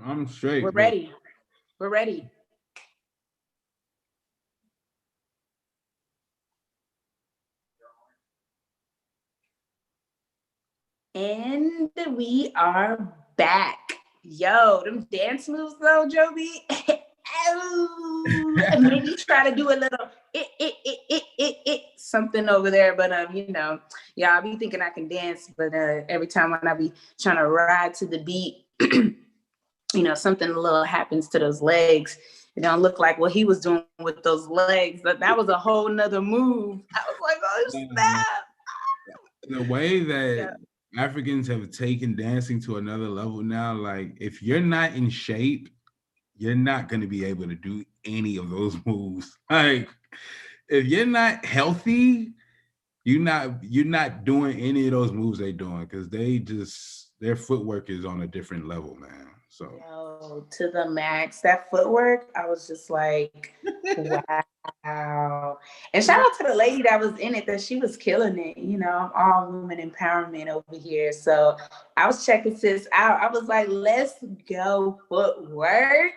I'm straight. We're ready. We're ready. And we are back. Yo, them dance moves though, Joby. And maybe try to do a little something over there, but you know, yeah, I be thinking I can dance, but every time when I be trying to ride to the beat, you know, something a little happens to those legs. It don't look like what he was doing with those legs, but that was a whole nother move. I was like, oh snap. The way that Africans have taken dancing to another level now, like if you're not in shape, you're not going to be able to do any of those moves. Like if you're not healthy, you're not doing any of those moves they're doing, because their footwork is on a different level, man. So yo, to the max. That footwork, I was just like, wow. And shout out to the lady that was in it, that she was killing it. You know, all women empowerment over here. So I was checking sis out. I was like, let's go footwork.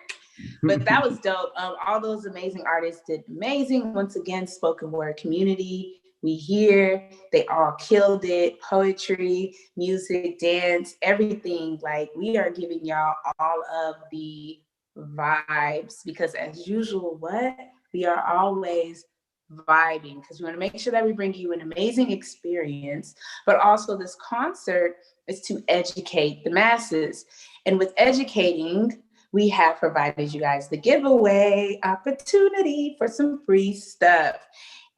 But that was dope. All those amazing artists did amazing. Once again, spoken word community. We here, they all killed it. Poetry, music, dance, everything. Like we are giving y'all all of the vibes, because as usual, we are always vibing, because we want to make sure that we bring you an amazing experience, but also this concert is to educate the masses. And with educating, we have provided you guys the giveaway opportunity for some free stuff.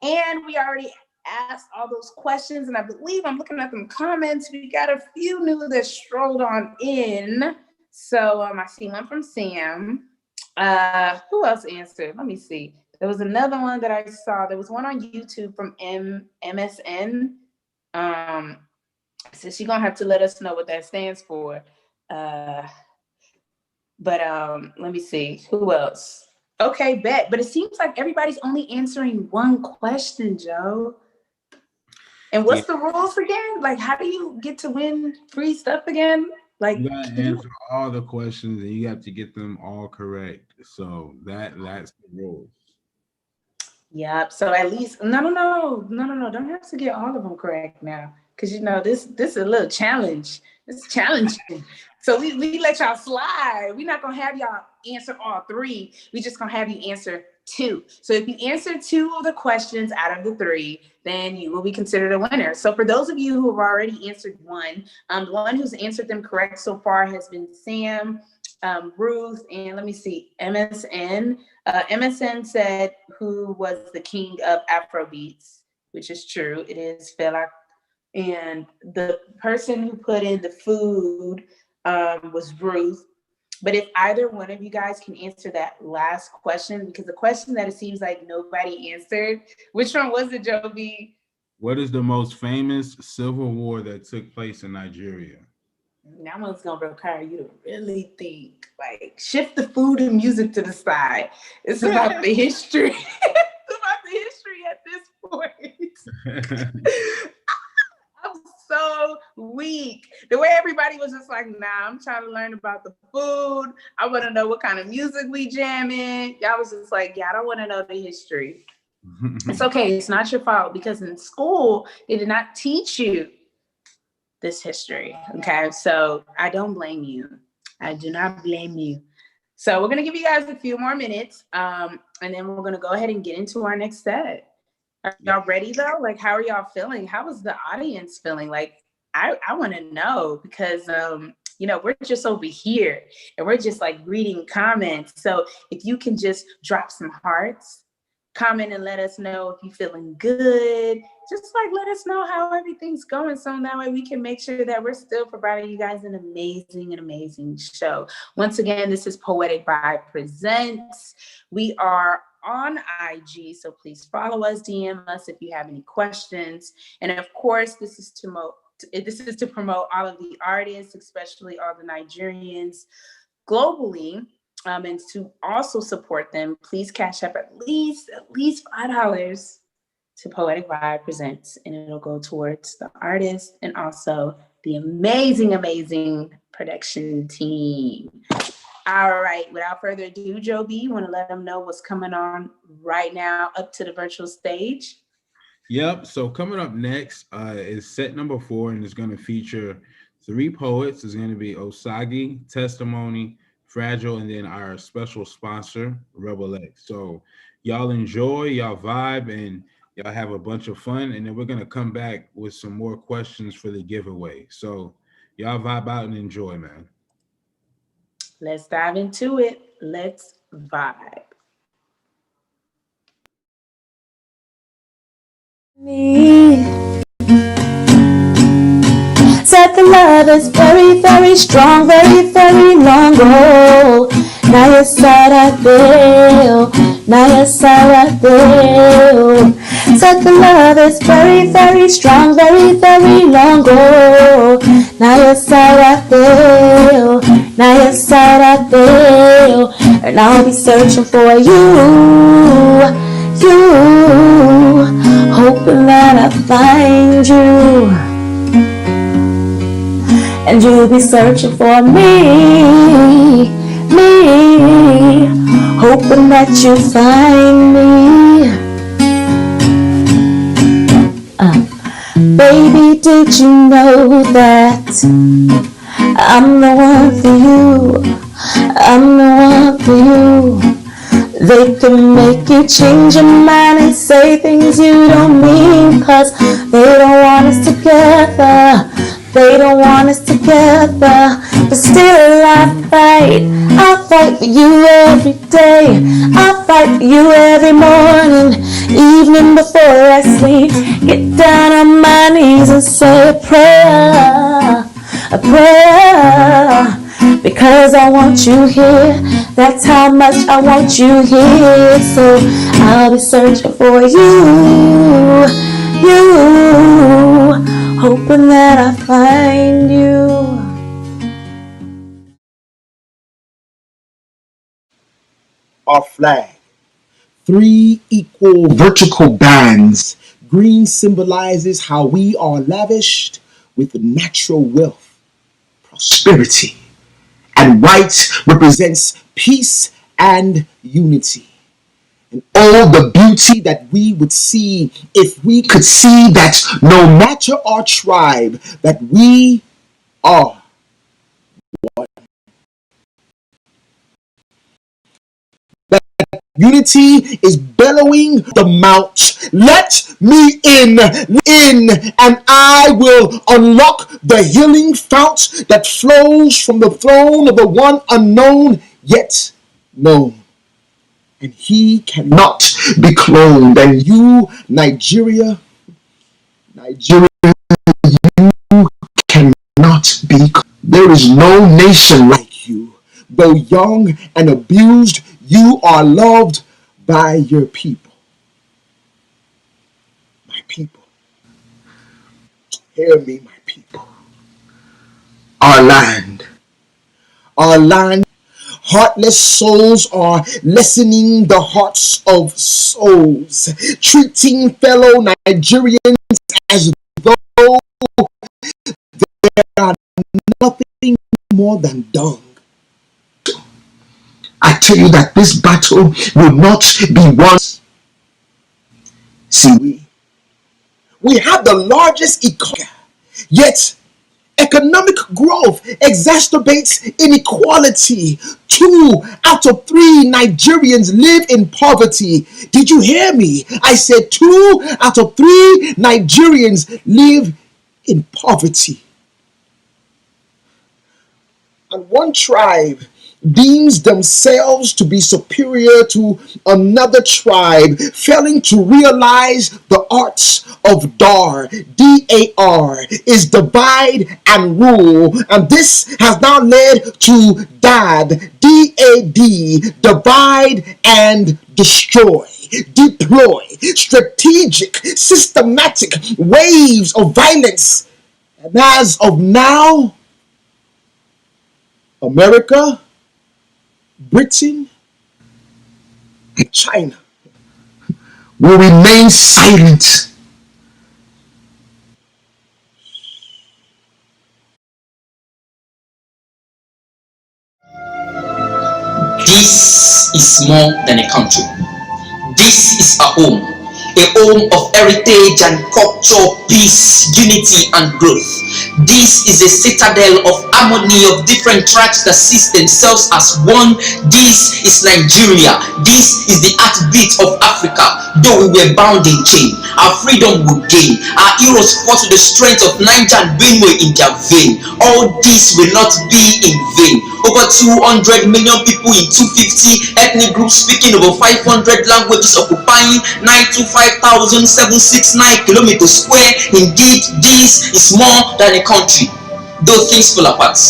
And we already asked all those questions, and I believe I'm looking at them comments. We got a few new that strolled on in. So I see one from Sam. Who else answered? Let me see. There was another one that I saw. There was one on YouTube from MSN. So she's gonna have to let us know what that stands for. But let me see. Who else? Okay, bet. But it seems like everybody's only answering one question, Joe. And what's the rules again? Like, how do you get to win free stuff again? Like, you gotta answer all the questions and you have to get them all correct. So that's the rules. Yep. So at least no. Don't have to get all of them correct now, because you know this is a little challenge. It's challenging. So we let y'all slide. We're not gonna have y'all answer all three. We just gonna have you answer two. So if you answer two of the questions out of the three, then you will be considered a winner. So for those of you who have already answered one, the one who's answered them correct so far has been Sam, Ruth, and let me see, MSN. MSN said, who was the king of Afrobeats, which is true. It is Fela. And the person who put in the food was Ruth. But if either one of you guys can answer that last question, because the question that it seems like nobody answered, which one was it, Joby? What is the most famous civil war that took place in Nigeria? That one's gonna require you to really think. Like, shift the food and music to the side. It's about the history. It's about the history at this point. I'm so weak. The way everybody was just like, nah, I'm trying to learn about the food. I want to know what kind of music we jamming. Y'all was just like, yeah, I don't want to know the history. It's okay. It's not your fault, because in school, they did not teach you this history. Okay. So I don't blame you. I do not blame you. So we're going to give you guys a few more minutes. And then we're going to go ahead and get into our next set. Are y'all ready though? Like, how are y'all feeling? How is the audience feeling? Like, I want to know because, you know, we're just over here and we're just like reading comments. So if you can just drop some hearts, comment and let us know if you're feeling good. Just like let us know how everything's going. So that way we can make sure that we're still providing you guys an amazing show. Once again, this is Poetic Vibe Presents. We are on IG, so please follow us, DM us if you have any questions. And of course, this is to promote all of the artists, especially all the Nigerians globally, and to also support them. Please cash up at least $5 to Poetic Vibe Presents, and it'll go towards the artist and also the amazing production team. All right, without further ado, Joe B, you want to let them know what's coming on right now up to the virtual stage? Yep, so coming up next is set number 4, and it's going to feature 3 poets. It's going to be Osagi, Testimony, Fragile, and then our special sponsor, Rebel X. So y'all enjoy, y'all vibe, and y'all have a bunch of fun, and then we're going to come back with some more questions for the giveaway. So y'all vibe out and enjoy, man. Let's dive into it. Let's vibe. Me said the love is very strong, very long. Oh, now you said I feel, now you said I feel. Said the love is very strong, very long. Oh, now you said I feel, now you said I feel. And I'll be searching for you, hoping that I find you, and you'll be searching for me, hoping that you find me. Baby, did you know that I'm the one for you? I'm the one for you. They can make you change your mind and say things you don't mean, 'cause they don't want us together. They don't want us together. But still I'll fight for you every day. I'll fight for you every morning, evening before I sleep. Get down on my knees and say a prayer, because I want you here. That's how much I want you here. So I'll be searching for you, hoping that I find you. Our flag, 3 equal vertical bands. Green symbolizes how we are lavished with natural wealth, prosperity, and white represents peace and unity. And all the beauty that we would see if we could see that no matter our tribe, that we are one. That unity is bellowing the mount. Let me in, and I will unlock the healing fount that flows from the throne of the one unknown yet known. And he cannot be cloned. And you, Nigeria, you cannot be cloned. There is no nation like you. Though young and abused, you are loved by your people. My people. Hear me, my people. Our land. Heartless souls are lessening the hearts of souls, treating fellow Nigerians as though they are nothing more than dung. I tell you that this battle will not be won. See, we have the largest economy, yet Economic growth exacerbates inequality. 2 out of 3 Nigerians live in poverty. Did you hear me? I said 2 out of 3 Nigerians live in poverty. And one tribe deems themselves to be superior to another tribe, failing to realize the arts of DAR. D-A-R is divide and rule. And this has now led to DAD, D-A-D, divide and destroy. Deploy strategic, systematic waves of violence. And as of now, America, Britain, and China will remain silent. This is more than a country. This is a home of heritage and culture, peace, unity, and growth. This is a citadel of harmony of different tribes that see themselves as one. This is Nigeria. This is the heartbeat of Africa. Though we were bound in chain, our freedom will gain. Our heroes fought with the strength of Naija and Benue in their vein. All this will not be in vain. Over 200 million people in 250 ethnic groups speaking over 500 languages, occupying 925,769 kilometers square. Indeed, this is more than a country. Though things fall apart,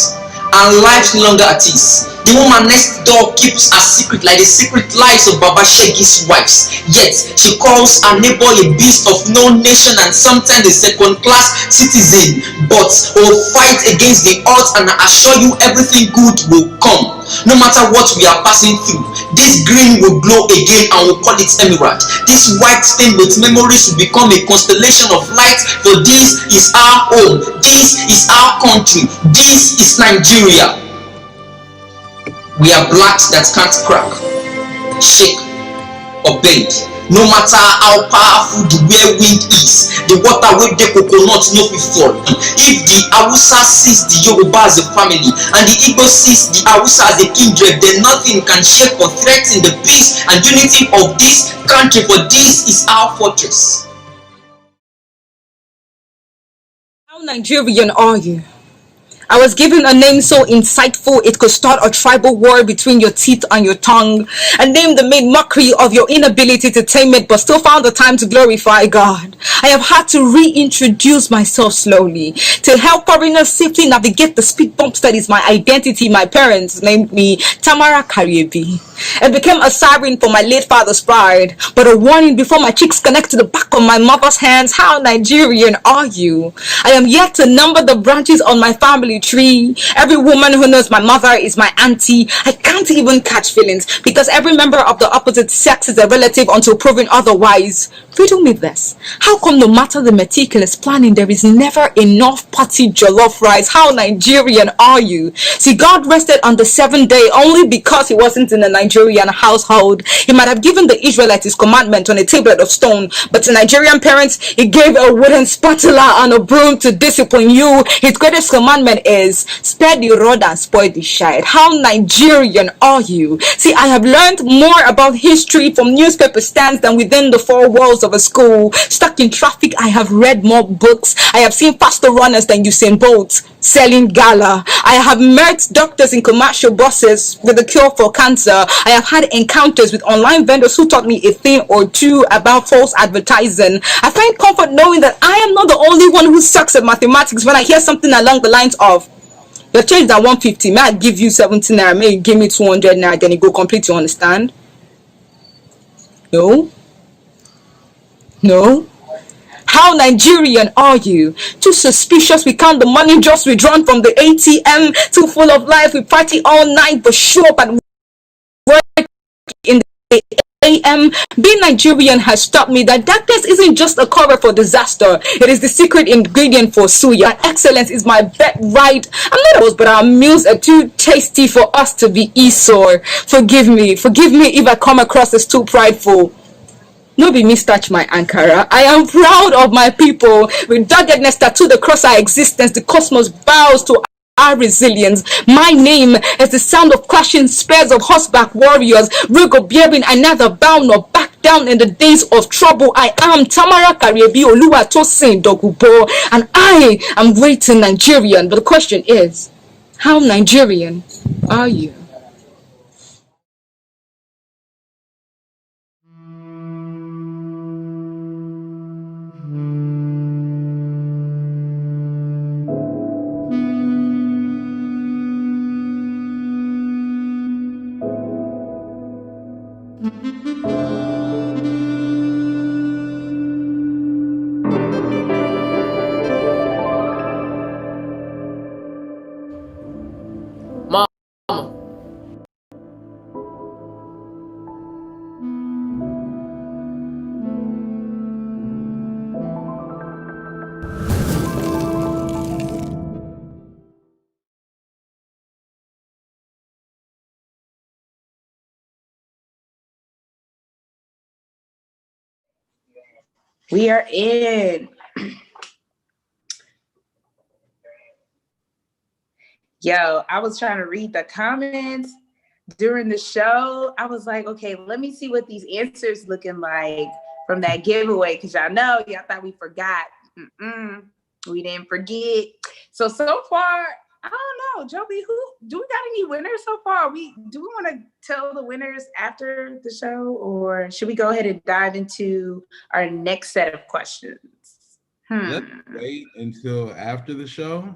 our lives no longer at ease. The woman next door keeps a secret like the secret lives of Baba Shegi's wives. Yet she calls her neighbor a beast of no nation and sometimes a second-class citizen. But will fight against the odds, and I assure you everything good will come. No matter what we are passing through, this green will glow again and we'll call it emerald. This white stain with memories will become a constellation of light, for this is our home. This is our country. This is Nigeria. We are blacks that can't crack, shake, or bend. No matter how powerful the whirlwind is, the water with the coconut no fit fall. If the Hausa sees the Yoruba as a family and the Igbo sees the Hausa as a kindred, then nothing can shake or threaten the peace and unity of this country, for this is our fortress. How Nigerian are you? I was given a name so insightful it could start a tribal war between your teeth and your tongue. A name that made mockery of your inability to tame it but still found the time to glorify God. I have had to reintroduce myself slowly to help foreigners safely navigate the speed bumps that is my identity. My parents named me Tamara Kariebi. It became a siren for my late father's pride, but a warning before my cheeks connect to the back of my mother's hands. How Nigerian are you? I am yet to number the branches on my family tree. Every woman who knows my mother is my auntie. I can't even catch feelings because every member of the opposite sex is a relative until proven otherwise. Riddle me this. How come no matter the meticulous planning, there is never enough party jollof rice? How Nigerian are you? See, God rested on the 7th day only because he wasn't in a Nigerian household. He might have given the Israelites his commandment on a tablet of stone, but to Nigerian parents, he gave a wooden spatula and a broom to discipline you. His greatest commandment is spare the rod and spoil the child. How Nigerian are you? See, I have learned more about history from newspaper stands than within the four walls of a school. Stuck in traffic, I have read more books. I have seen faster runners than Usain Bolt selling gala. I have met doctors in commercial buses with a cure for cancer. I have had encounters with online vendors who taught me a thing or two about false advertising. I find comfort knowing that I am not the only one who sucks at mathematics when I hear something along the lines of, your change at 150, may I give you 70 naira, may you give me 200 naira, then you go complete, you understand? No? No? How Nigerian are you? Too suspicious we count the money just withdrawn from the ATM. Too full of life we party all night but show up at work in the AM. Being Nigerian has taught me that darkness isn't just a cover for disaster. It is the secret ingredient for suya. Excellence is my birthright. I'm not those, but our meals are too tasty for us to be Esau. Forgive me if I come across as too prideful. No be me starch my Ankara. I am proud of my people. With doggedness tattooed across our existence, the cosmos bows to our resilience. My name is the sound of clashing spears of horseback warriors, regal bearing I neither bow nor back down in the days of trouble. I am Tamara Kariebi Oluwatosin Dogubo, and I am great in Nigerian. But the question is, how Nigerian are you? We are in. Yo, I was trying to read the comments during the show. I was like, okay, let me see what these answers looking like from that giveaway, because y'all know, y'all thought we forgot. We didn't forget. So far, I don't know, Joby, who do we got any winners so far? Do we want to tell the winners after the show, or should we go ahead and dive into our next set of questions? Let's wait until after the show.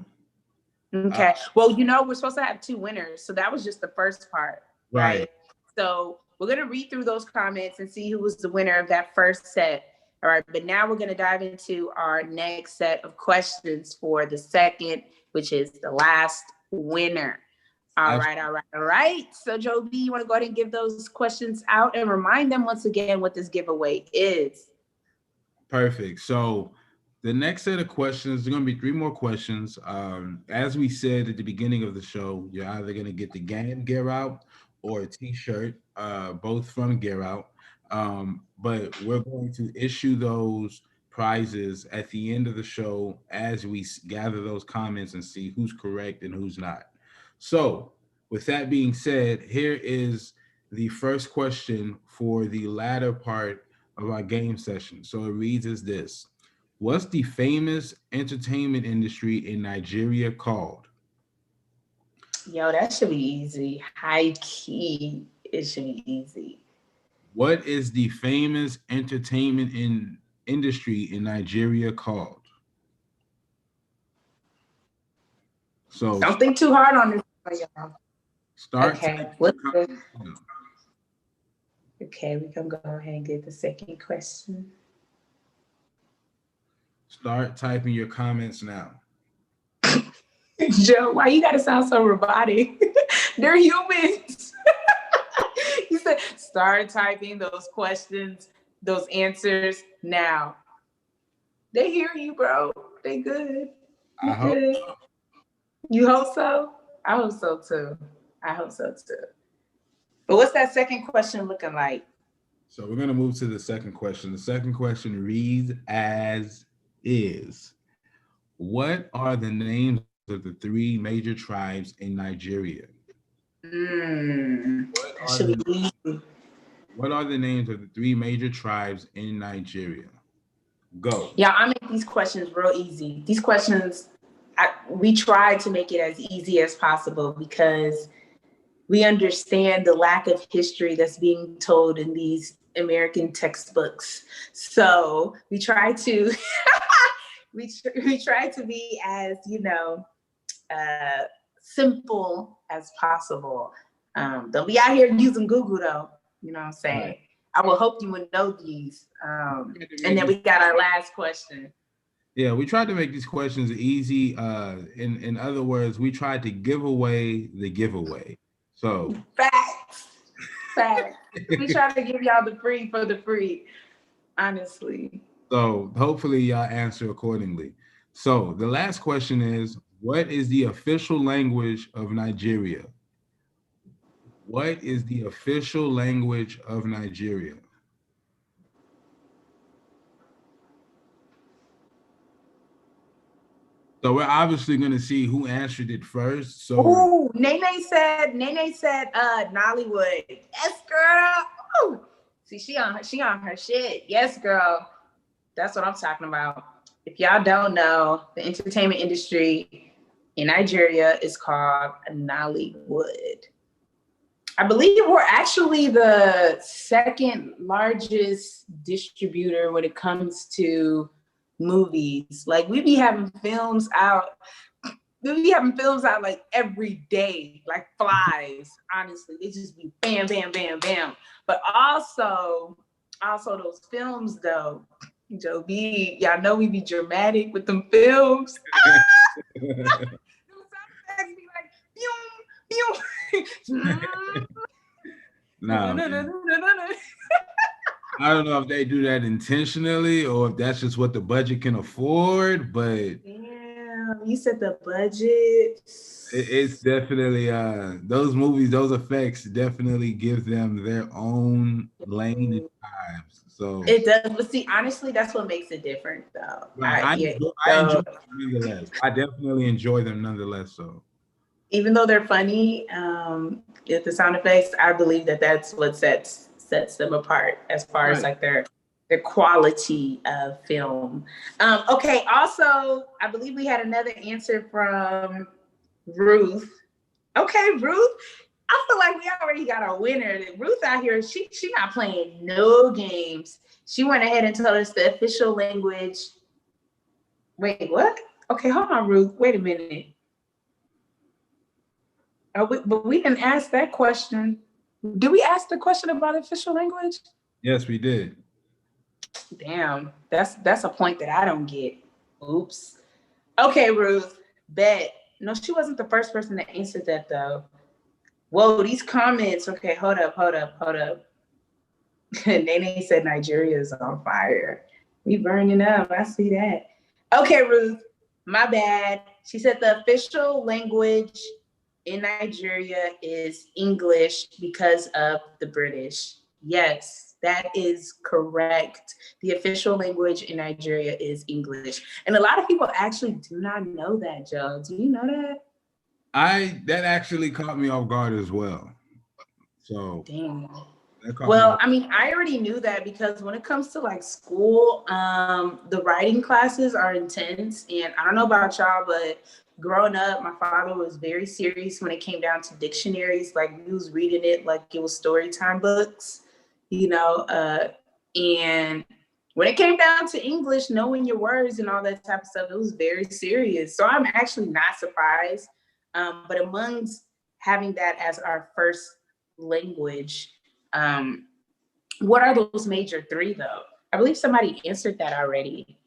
Okay. Well, we're supposed to have 2 winners, so that was just the first part, right? So we're gonna read through those comments and see who was the winner of that first set. All right, but now we're gonna dive into our next set of questions for the second, which is the last winner. All right. So Joe B, you want to go ahead and give those questions out and remind them once again what this giveaway is? Perfect. So the next set of questions, there's going to be 3 more questions. As we said at the beginning of the show, you're either going to get the game Gear Out or a t-shirt, both from Gear Out. But we're going to issue those prizes at the end of the show as we gather those comments and see who's correct and who's not. So with that being said, here is the first question for the latter part of our game session. So it reads as this: what's the famous entertainment industry in Nigeria called? Yo, that should be easy. High key, it should be easy. What is the famous entertainment industry in Nigeria called? So don't think too hard on this, y'all. Start. Okay. Okay, we can go ahead and get the second question. Start typing your comments now. Joe, why you gotta sound so robotic? They're humans. You said start typing those questions, those answers now. They hear you, bro. They good. I hope good. So. You hope so? I hope so too. But what's that second question looking like? So we're gonna move to the second question. The second question reads as is: what are the names of the 3 major tribes in Nigeria? What are the names of the 3 major tribes in Nigeria? Go. Yeah, I make these questions real easy. These questions, we try to make it as easy as possible because we understand the lack of history that's being told in these American textbooks. So we try to we try to be as simple as possible. Don't be out here using Google though. You know what I'm saying? Right. I will hope you would know these. And then we got our last question. Yeah, we tried to make these questions easy. In other words, we tried to give away the giveaway. So facts. We try to give y'all the free for the free, honestly. So hopefully y'all answer accordingly. So the last question is: what is the official language of Nigeria? What is the official language of Nigeria? So we're obviously going to see who answered it first. So Ooh, Nene said Nollywood. Yes, girl. Ooh. See, she on her shit. Yes, girl. That's what I'm talking about. If y'all don't know, the entertainment industry in Nigeria is called Nollywood. I believe we're actually the second largest distributor when it comes to movies. Like we be having films out like every day, like flies. Honestly, they just be bam, bam, bam, bam. But also those films though, Joe B, y'all know we be dramatic with them films. Them sound effects be like, pew, pew. now, I don't know if they do that intentionally or if that's just what the budget can afford, but damn, you said the budget. it's definitely those movies, those effects definitely give them their own lane and vibes. So it does, but see, honestly, that's what makes it different, though. I enjoy them nonetheless. I definitely enjoy them nonetheless. So even though they're funny, with the sound effects, I believe that's what sets them apart as far as like their quality of film. Okay, also, I believe we had another answer from Ruth. Okay, Ruth. I feel like we already got a winner. Ruth out here, she not playing no games. She went ahead and told us the official language. Wait, what? Okay, hold on, Ruth. Wait a minute. But we didn't ask that question. Did we ask the question about official language? yes, we did. Damn, that's a point that I don't get. Oops. Okay, Ruth, bet. No, she wasn't the first person that answered that though. Whoa, these comments. Okay, hold up. Nene said Nigeria is on fire. We burning up. I see that. Okay, Ruth, my bad. She said the official language in Nigeria is English because of the British. Yes, that is correct. The official language in Nigeria is English. And a lot of people actually do not know that, Joe. Do you know that? That actually caught me off guard as well. So damn. Well, I mean, I already knew that because when it comes to like school, the writing classes are intense. And I don't know about y'all, but growing up, my father was very serious when it came down to dictionaries. Like he was reading it like it was story time books, you know. And when it came down to English, knowing your words and all that type of stuff, it was very serious. So I'm actually not surprised. But amongst having that as our first language, what are those major three though? I believe somebody answered that already.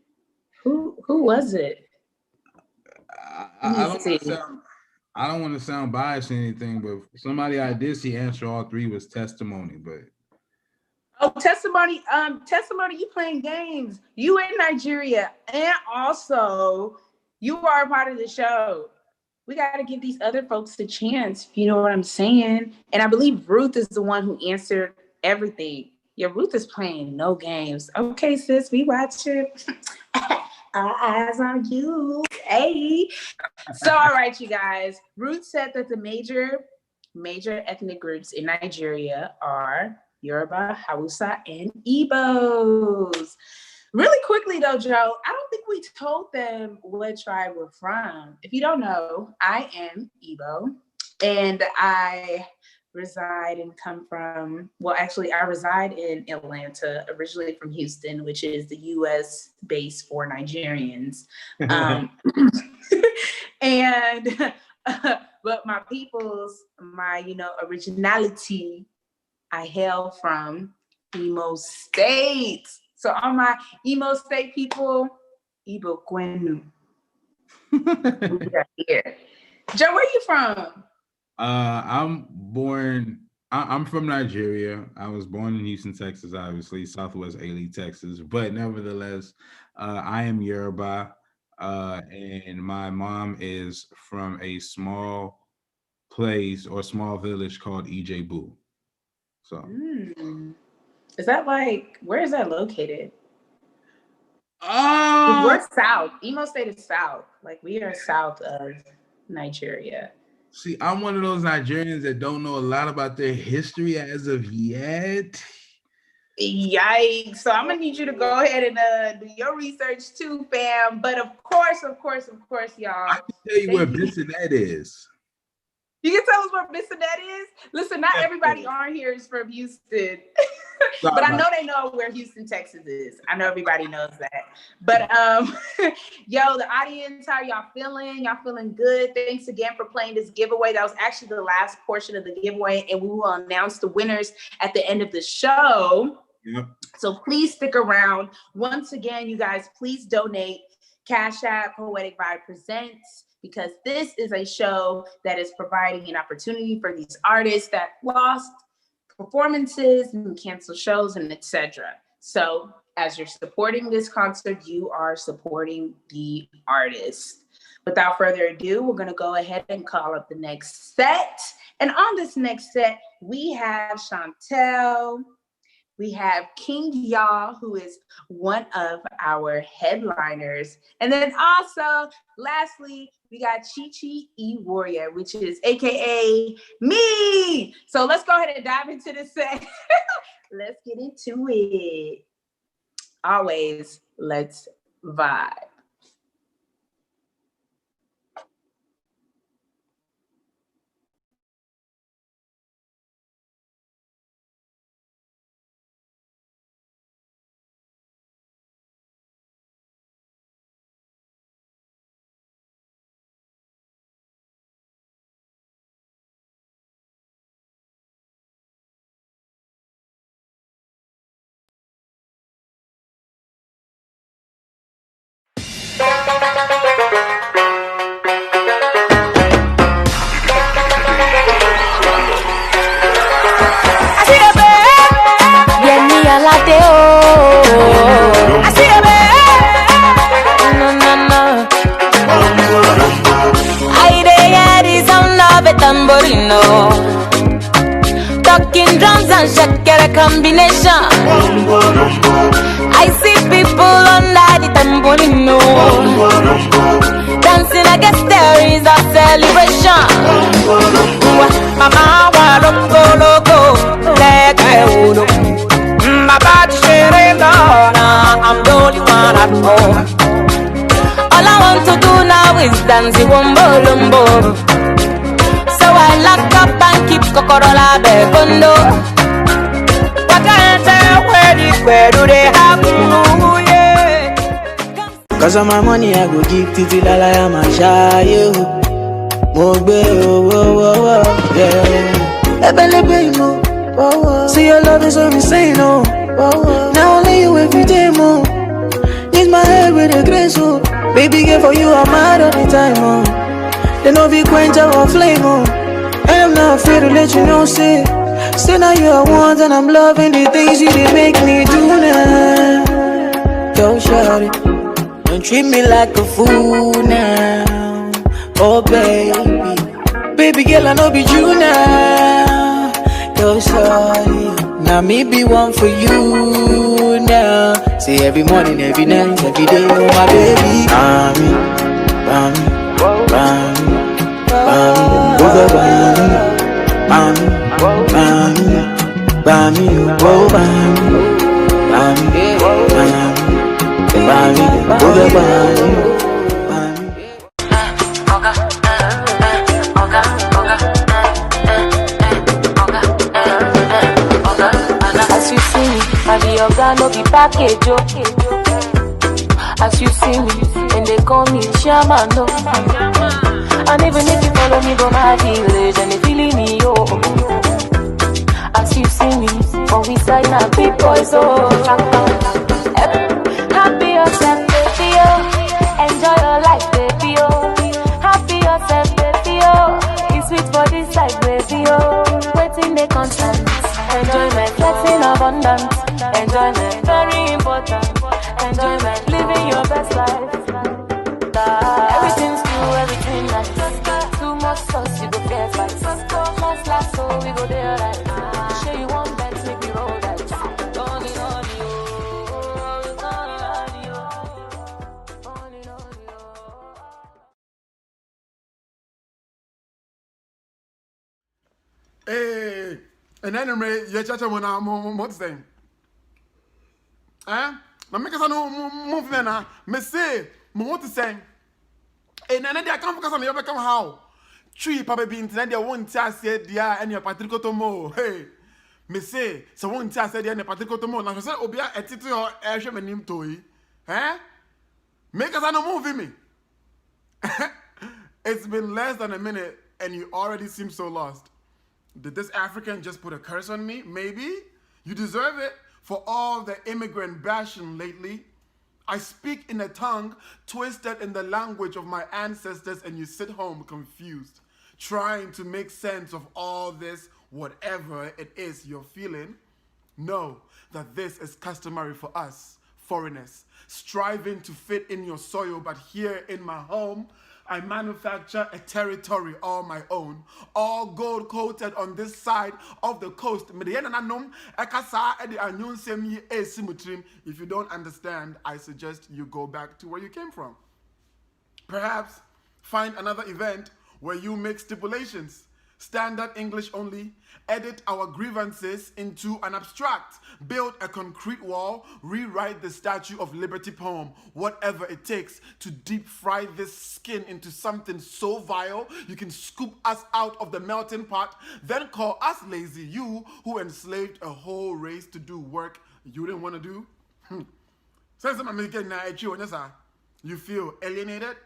Who was it? I don't want to sound biased or anything, but somebody I did see answer all three was testimony. But testimony, you playing games. You in Nigeria, and also you are a part of the show. We got to give these other folks a chance, if you know what I'm saying. And I believe Ruth is the one who answered everything. Yeah, Ruth is playing no games. Okay, sis, we watch it. Our eyes on you. Hey. So, all right, you guys. Ruth said that the major ethnic groups in Nigeria are Yoruba, Hausa, and Igbos. Really quickly though, Joe, I don't think we told them what tribe we're from. If you don't know, I am Igbo, and I reside and come from, well, actually, I reside in Atlanta, originally from Houston, which is the U.S. base for Nigerians. And, but my people's, my, originality, I hail from Imo State. So all my Imo State people, Igbo Kwenu. Here. Joe, where you from? I'm from Nigeria. I was born in Houston, Texas, obviously, Southwest Ali, Texas. But nevertheless, I am Yoruba, and my mom is from a small place or small village called Ijebu. So, Is that like, where is that located? Oh, We're south. Imo State is south. Like we are south of Nigeria. see, I'm one of those Nigerians that don't know a lot about their history as of yet. Yikes. So I'm gonna need you to go ahead and do your research too, fam. But of course, y'all. I can tell you where Bissonnet is. You can tell us where Bissonnet is? Listen, not everybody on here is from Houston. But I know they know where Houston, Texas is. I know everybody knows that. But yo, the audience, how y'all feeling? Y'all feeling good? Thanks again for playing this giveaway. That was actually the last portion of the giveaway, and we will announce the winners at the end of the show. Yep. So please stick around. Once again, you guys, please donate. Cash App Poetic Vibe Presents, because this is a show that is providing an opportunity for these artists that lost performances and canceled shows and etc. So as you're supporting this concert, you are supporting the artist. Without further ado, we're going to go ahead and call up the next set. And on this next set, we have Chantel. We have King Yaw, who is one of our headliners. And then also, lastly, we got Chi E Warrior, which is AKA me. So let's go ahead and dive into this set. Let's get into it. Always, let's vibe. Talking drums and shakera combination. I see people under the tambourino, dancing. I guess there is a celebration. Mama wa loco loco, like I would. Mama I'm the only one at home. All I want to do now is dance the wombo lumbo. So I lock up and keep Kokorola Bekondo. What can I tell? Where do they happen? Yeah. Cause of my money I go give Titi Lala am a shy. Mogbe, oh, yeah. Ebelebe, mo. See your love is so insane, oh. Now only you every day, mo. Use my head with a grace, oh. Baby, girl, for you I'm mad all the time, oh. They know be quench our flame, oh. And I'm not afraid to let you know, say now you are one, and I'm loving the things you did make me do now. Yo, shawty, don't treat me like a fool now. Oh, baby girl, I know be you now. Yo, shawty, now me be one for you now. See every morning, every night, every day, oh my baby. Bami, over Bami, oh Bami, over Bami. As you see me, I be your guy, no be package, okay. As you see me, and they call me Shaman, no. And even if you follow me, go my village, and they feeling me, yo. As you see me, on we side now, big boys, oh. Happy yourself, baby, oh. Enjoy your life, baby, oh. Happy yourself, baby, oh. It's sweet for this life, baby, oh. Waiting the constant, enjoyment, blessing abundance. Enjoyment, very important. Enjoyment, living your best life. Everything's cool, everything nice. Too much sauce, you go get fight. Must last, so we go there right. Show you one bet, make you roll that. Don't need on you. Hey, and then you chacha mo na mo saying. Eh? Na make us no move na. Me say, mo what saying. And then they come focus on you become how. Tree papa be internet they won't tell say dia and your patrico tomo. Hey. Me say, so won't tell say dia and patrico tomo. Na say obia etiti or ehwe manim toyi. Eh? Make us no move me. It's been less than a minute and you already seem so lost. Did this African just put a curse on me? Maybe. You deserve it for all the immigrant bashing lately. I speak in a tongue twisted in the language of my ancestors and you sit home confused, trying to make sense of all this, whatever it is you're feeling. Know that this is customary for us, foreigners, striving to fit in your soil, but here in my home, I manufacture a territory all my own, all gold coated on this side of the coast. If you don't understand, I suggest you go back to where you came from. Perhaps find another event where you make stipulations. Standard English only, edit our grievances into an abstract, build a concrete wall, rewrite the Statue of Liberty poem, whatever it takes to deep fry this skin into something so vile you can scoop us out of the melting pot, then call us lazy, you who enslaved a whole race to do work you didn't want to do. You feel alienated?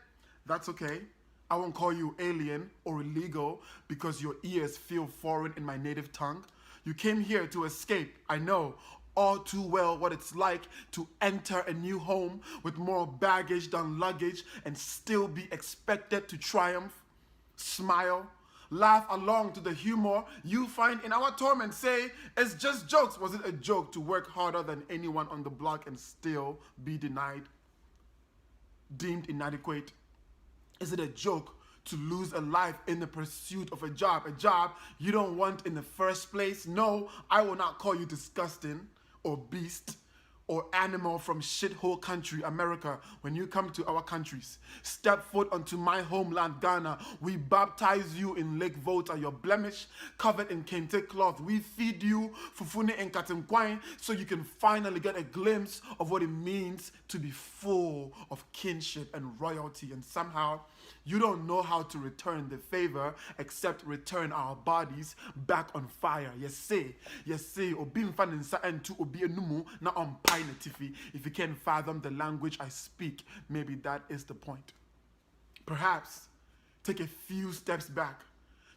That's okay. I won't call you alien or illegal because your ears feel foreign in my native tongue. You came here to escape. I know all too well what it's like to enter a new home with more baggage than luggage and still be expected to triumph, smile, laugh along to the humor you find in our torment. Say, it's just jokes. Was it a joke to work harder than anyone on the block and still be denied, deemed inadequate? Is it a joke to lose a life in the pursuit of a job you don't want in the first place? No, I will not call you disgusting or beast or animal from shithole country America when you come to our countries. Step foot onto my homeland Ghana. We baptize you in Lake Volta, your blemish covered in kente cloth. We feed you fufune and katemkwine so you can finally get a glimpse of what it means to be full of kinship and royalty, and somehow you don't know how to return the favor except return our bodies back on fire. Yes, say, obi mfa nsa entu obi enumu na ompai na tifi. If you can't fathom the language I speak, maybe that is the point. Perhaps take a few steps back.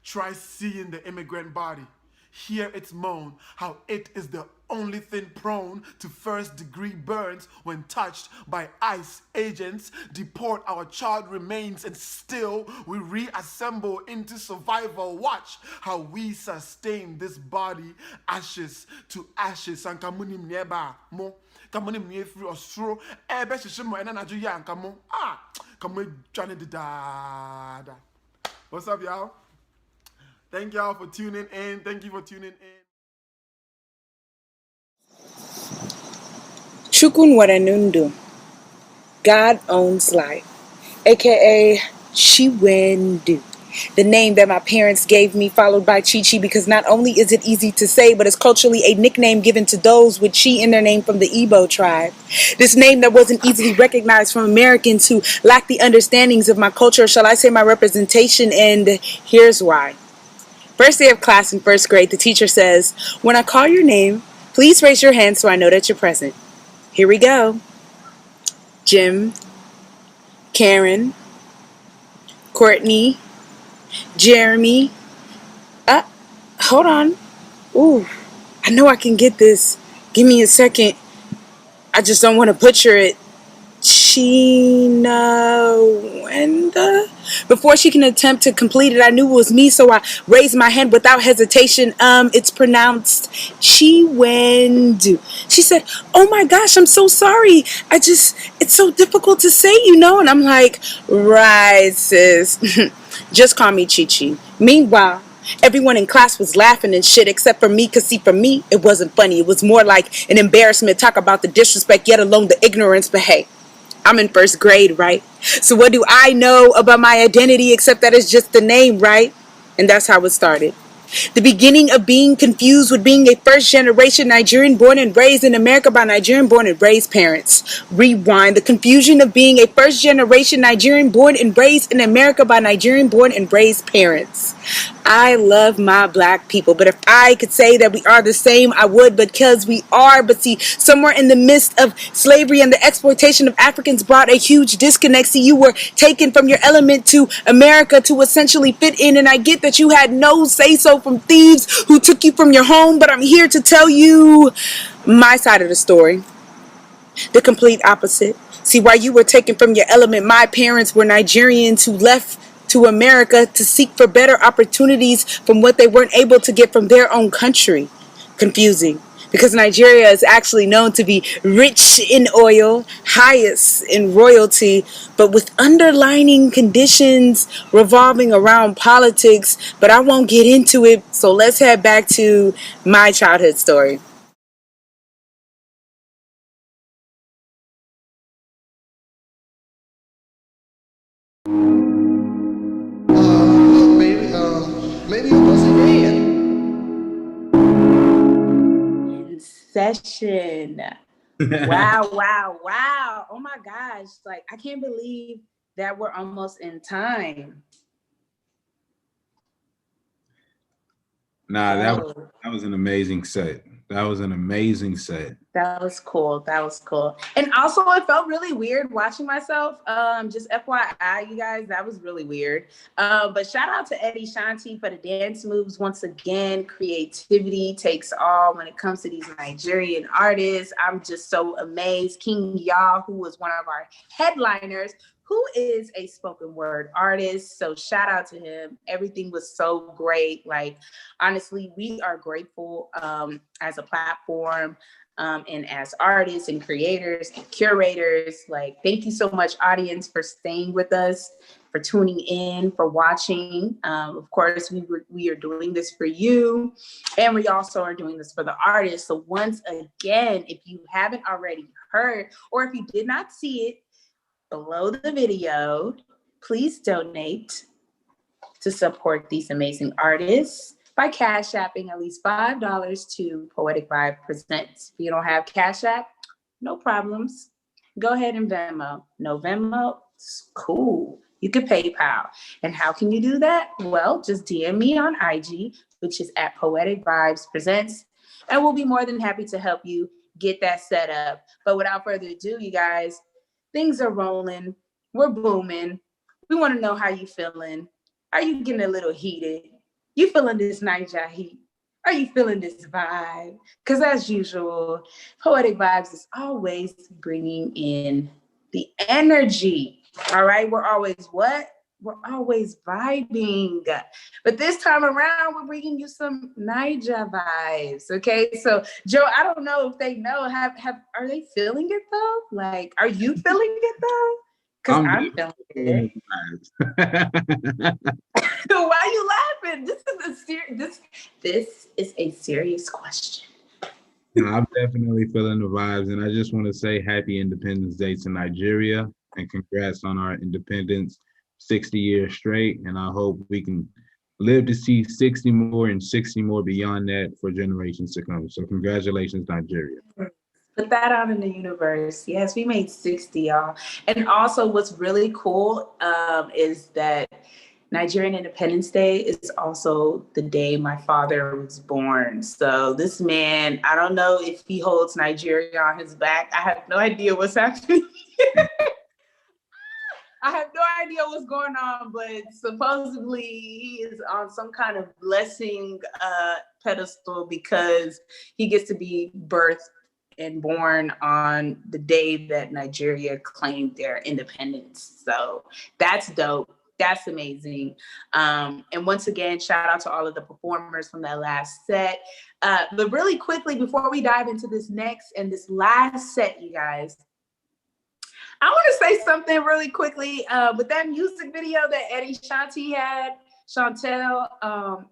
Try seeing the immigrant body. Hear its moan, how it is the only thing prone to first-degree burns when touched by ICE agents, deport our charred remains, and still we reassemble into survival. Watch how we sustain this body, ashes to ashes. And kamunim nieba mo, kamunim niefri ostro, ebe shishimo ena najuya and kamu. Kamu jane di da. What's up, y'all? Thank y'all for tuning in. Thank you for tuning in. Chukun Waranundu, God owns life, aka Chiwendu, the name that my parents gave me, followed by Chi-Chi, because not only is it easy to say, but it's culturally a nickname given to those with Chi in their name from the Igbo tribe. This name that wasn't easily recognized from Americans who lack the understandings of my culture, shall I say my representation, and here's why. First day of class in first grade, the teacher says, when I call your name, please raise your hand so I know that you're present. Here we go. Jim, Karen, Courtney, Jeremy. Hold on. Ooh, I know I can get this. Give me a second. I just don't want to butcher it. Chinawenda? Before she can attempt to complete it, I knew it was me, so I raised my hand without hesitation. It's pronounced Chiwendu. She said, oh my gosh, I'm so sorry. It's so difficult to say, you know? And I'm like, right, sis. Just call me Chi-Chi. Meanwhile, everyone in class was laughing and shit except for me, because see, for me, it wasn't funny. It was more like an embarrassment. Talk about the disrespect, yet alone the ignorance. But hey, I'm in first grade, right? So what do I know about my identity except that it's just the name, right? And that's how it started. The beginning of being confused with being a first generation Nigerian born and raised in America by Nigerian born and raised parents. Rewind. The confusion of being a first generation Nigerian born and raised in America by Nigerian born and raised parents. I love my black people, but if I could say that we are the same, I would, because we are. But see, somewhere in the midst of slavery and the exploitation of Africans brought a huge disconnect. See, you were taken from your element to America to essentially fit in, and I get that you had no say-so from thieves who took you from your home, but I'm here to tell you my side of the story. The complete opposite. See, while you were taken from your element, my parents were Nigerians who left to America to seek for better opportunities from what they weren't able to get from their own country. Confusing. Because Nigeria is actually known to be rich in oil, highest in royalty, but with underlining conditions revolving around politics. But I won't get into it, so let's head back to my childhood story. Maybe a pussy man. In session. Wow, wow, wow. Oh my gosh. Like, I can't believe that we're almost in time. Nah, that was an amazing set. That was an amazing set. That was cool. That was cool. And also, it felt really weird watching myself. Just FYI, you guys, that was really weird. But shout out to Eddie Shanti for the dance moves. Once again, creativity takes all when it comes to these Nigerian artists. I'm just so amazed. King Ya, who was one of our headliners, who is a spoken word artist. So shout out to him. Everything was so great. Like, honestly, we are grateful as a platform and as artists and creators and curators. Like, thank you so much, audience, for staying with us, for tuning in, for watching. Of course, we are doing this for you, and we also are doing this for the artists. So once again, if you haven't already heard, or if you did not see it, below the video, please donate to support these amazing artists by Cash Apping at least $5 to Poetic Vibe Presents. If you don't have Cash App, no problems. Go ahead and Venmo. No Venmo? It's cool. You can PayPal. And how can you do that? Well, just DM me on IG, which is at Poetic Vibes Presents, and we'll be more than happy to help you get that set up. But without further ado, you guys, things are rolling. We're booming. We want to know how you feeling. Are you getting a little heated? You feeling this Naija heat? Are you feeling this vibe? Because as usual, Poetic Vibes is always bringing in the energy. All right, we're always what? We're always vibing. But this time around, we're bringing you some Naija vibes. Okay, so Joe, I don't know if they know. Are they feeling it though? Like, are you feeling it though? Because I'm feeling it. Why are you laughing? This is a serious question. No, I'm definitely feeling the vibes, and I just want to say Happy Independence Day to Nigeria, and congrats on our independence, 60 years straight. And I hope we can live to see 60 more and 60 more beyond that for generations to come. So congratulations, Nigeria. Put that out in the universe. Yes, we made 60, y'all. And also what's really cool is that Nigerian Independence Day is also the day my father was born. So this man, I don't know if he holds Nigeria on his back. I have no idea what's happening. I have no idea what's going on, but supposedly he is on some kind of blessing pedestal because he gets to be birthed and born on the day that Nigeria claimed their independence. So that's dope. That's amazing. And once again, shout out to all of the performers from that last set. But really quickly, before we dive into this next and this last set, you guys, I want to say something really quickly. With that music video that Eddie Shanti had, Chantel,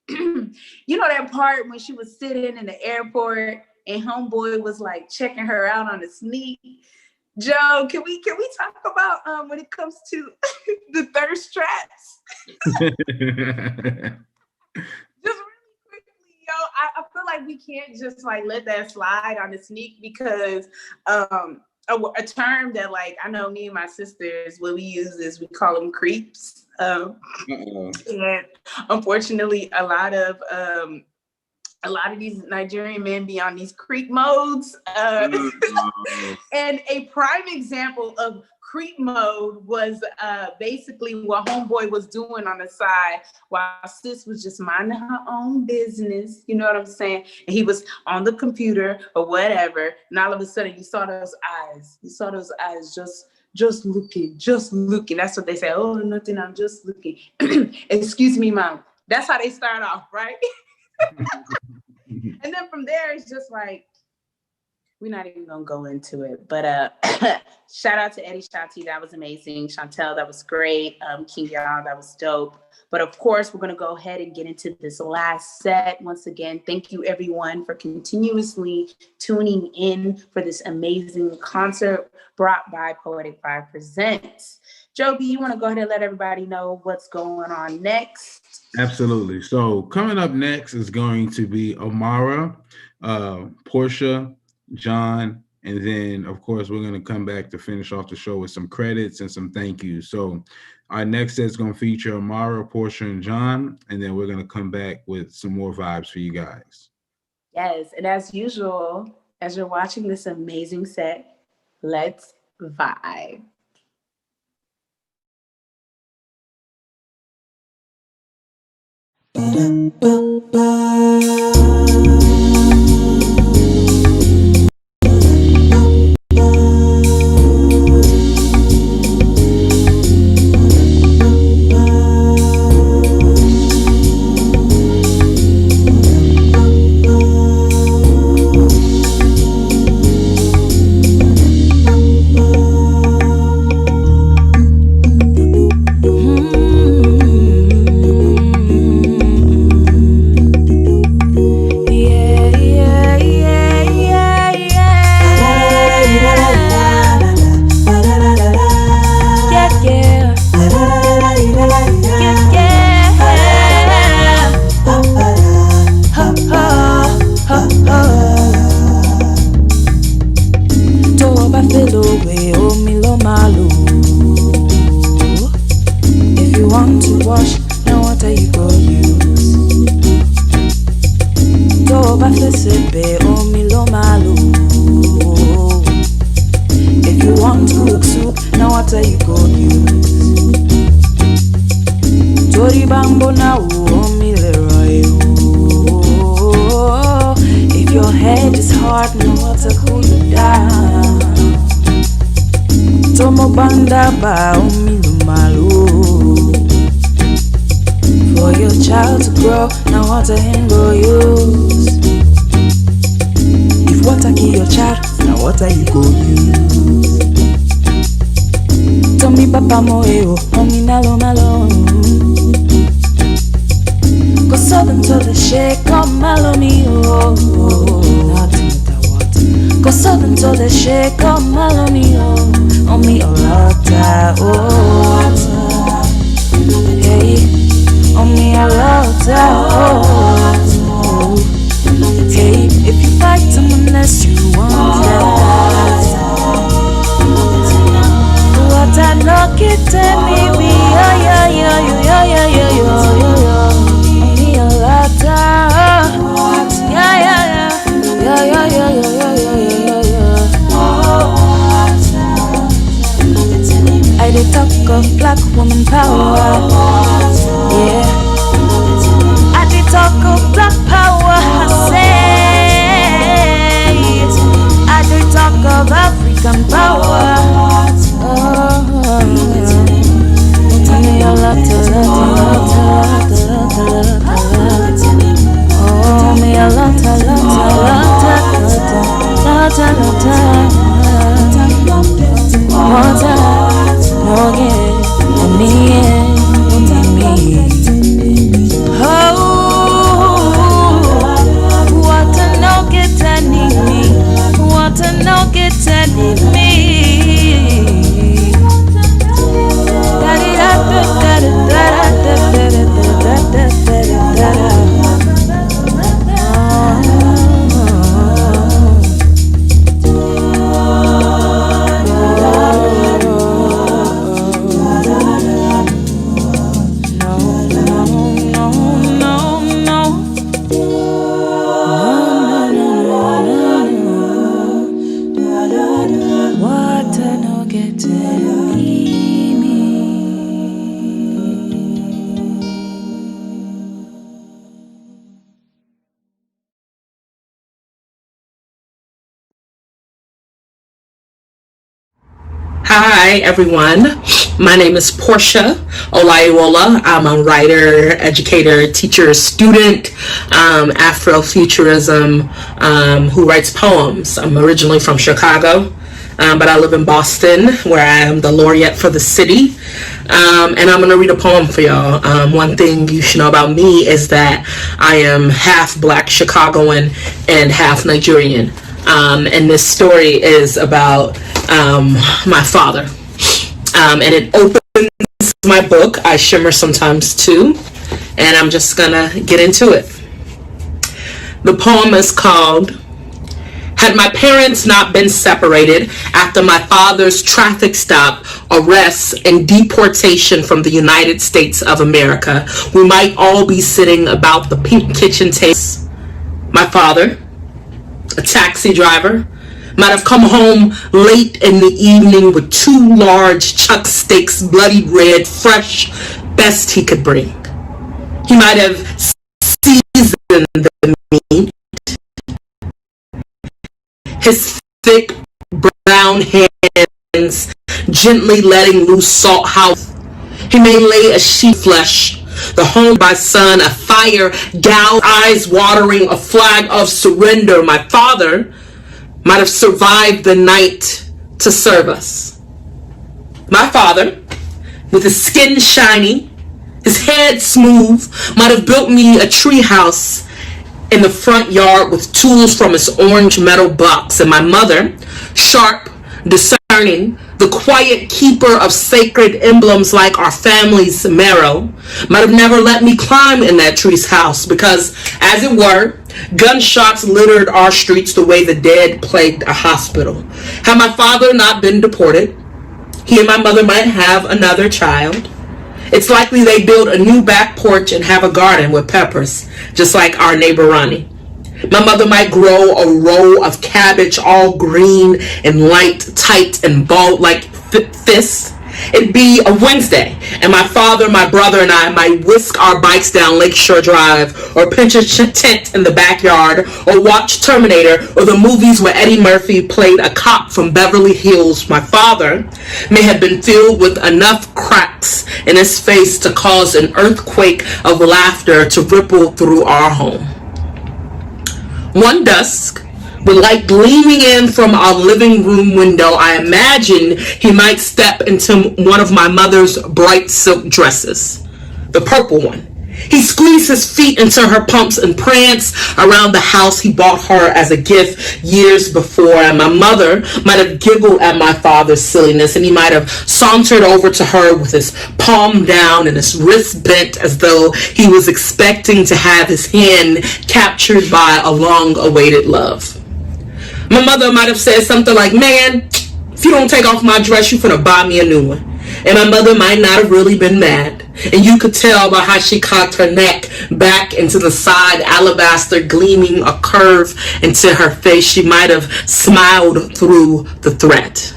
you know that part when she was sitting in the airport and homeboy was like checking her out on a sneak. Joe, can we talk about when it comes to the thirst traps? I feel like we can't just like let that slide on the sneak because a term that like I know me and my sisters what we use is we call them creeps. And unfortunately, a lot of these Nigerian men be on these creep modes. And a prime example of creep mode was basically what homeboy was doing on the side while sis was just minding her own business. You know what I'm saying? And he was on the computer or whatever. And all of a sudden you saw those eyes. You saw those eyes just looking. That's what they say. Oh, nothing, I'm just looking. Excuse me, mom. That's how they start off, right? And then from there, it's just like, we're not even gonna go into it. But shout out to Eddie Shanti, that was amazing. Chantel, that was great. King Y'all, that was dope. But of course, we're gonna go ahead and get into this last set. Once again, thank you everyone for continuously tuning in for this amazing concert brought by Poetic 5 Presents. Joby, you wanna go ahead and let everybody know what's going on next? Absolutely. So coming up next is going to be Amara, Portia, John, and then of course we're going to come back to finish off the show with some credits and some thank yous. So our next set is going to feature Amara, Portia, and John, and then we're going to come back with some more vibes for you guys. Yes, and as usual, as you're watching this amazing set, let's vibe. For your child to grow, now water ain't go use. If water kill your child, now water you go use. Tommy papa moeo, mommy nalo malo. Go southern to the shake, come malo me oh. Nothing with that water. Go southern to the shake, come malo me oh. On me a lot oh. Hey, on me a lot oh. Hey, if you fight someone else you want that. What I knock it and maybe on me a lot I dey talk of life. Hi, everyone. My name is Portia Olayiwola. I'm a writer, educator, teacher, student, Afrofuturism, who writes poems. I'm originally from Chicago, but I live in Boston, where I am the laureate for the city. And I'm going to read a poem for y'all. One thing you should know about me is that I am half Black Chicagoan and half Nigerian. And this story is about my father. And it opens my book. I shimmer sometimes too. And I'm just gonna get into it. The poem is called, Had My Parents Not Been Separated After My Father's Traffic Stop, Arrest, and Deportation from the United States of America, we might all be sitting about the pink kitchen table. My father, a taxi driver, might have come home late in the evening with 2 large chuck steaks, bloody red, fresh, best he could bring. He might have seasoned the meat. His thick brown hands gently letting loose salt house. He may lay a sheep flesh, the home by sun, a fire gouged, eyes watering, a flag of surrender. My father might have survived the night to serve us. My father, with his skin shiny, his head smooth, might have built me a treehouse in the front yard with tools from his orange metal box. And my mother, sharp, discerning, the quiet keeper of sacred emblems like our family's marrow, might have never let me climb in that tree's house because, as it were, gunshots littered our streets the way the dead plagued a hospital. Had my father not been deported, he and my mother might have another child. It's likely they build a new back porch and have a garden with peppers, just like our neighbor Ronnie. My mother might grow a row of cabbage all green and light, tight, and bald like fists. It'd be a Wednesday, and my father, my brother, and I might whisk our bikes down Lakeshore Drive, or pinch a tent in the backyard, or watch Terminator, or the movies where Eddie Murphy played a cop from Beverly Hills. My father may have been filled with enough cracks in his face to cause an earthquake of laughter to ripple through our home. One dusk, with light gleaming in from our living room window, I imagine he might step into one of my mother's bright silk dresses, the purple one. He squeezed his feet into her pumps and pranced around the house he bought her as a gift years before, and my mother might have giggled at my father's silliness, and he might have sauntered over to her with his palm down and his wrist bent as though he was expecting to have his hand captured by a long-awaited love. My mother might have said something like, "Man, if you don't take off my dress, you finna buy me a new one." And my mother might not have really been mad. And you could tell by how she cocked her neck back into the side, alabaster gleaming a curve into her face. She might have smiled through the threat.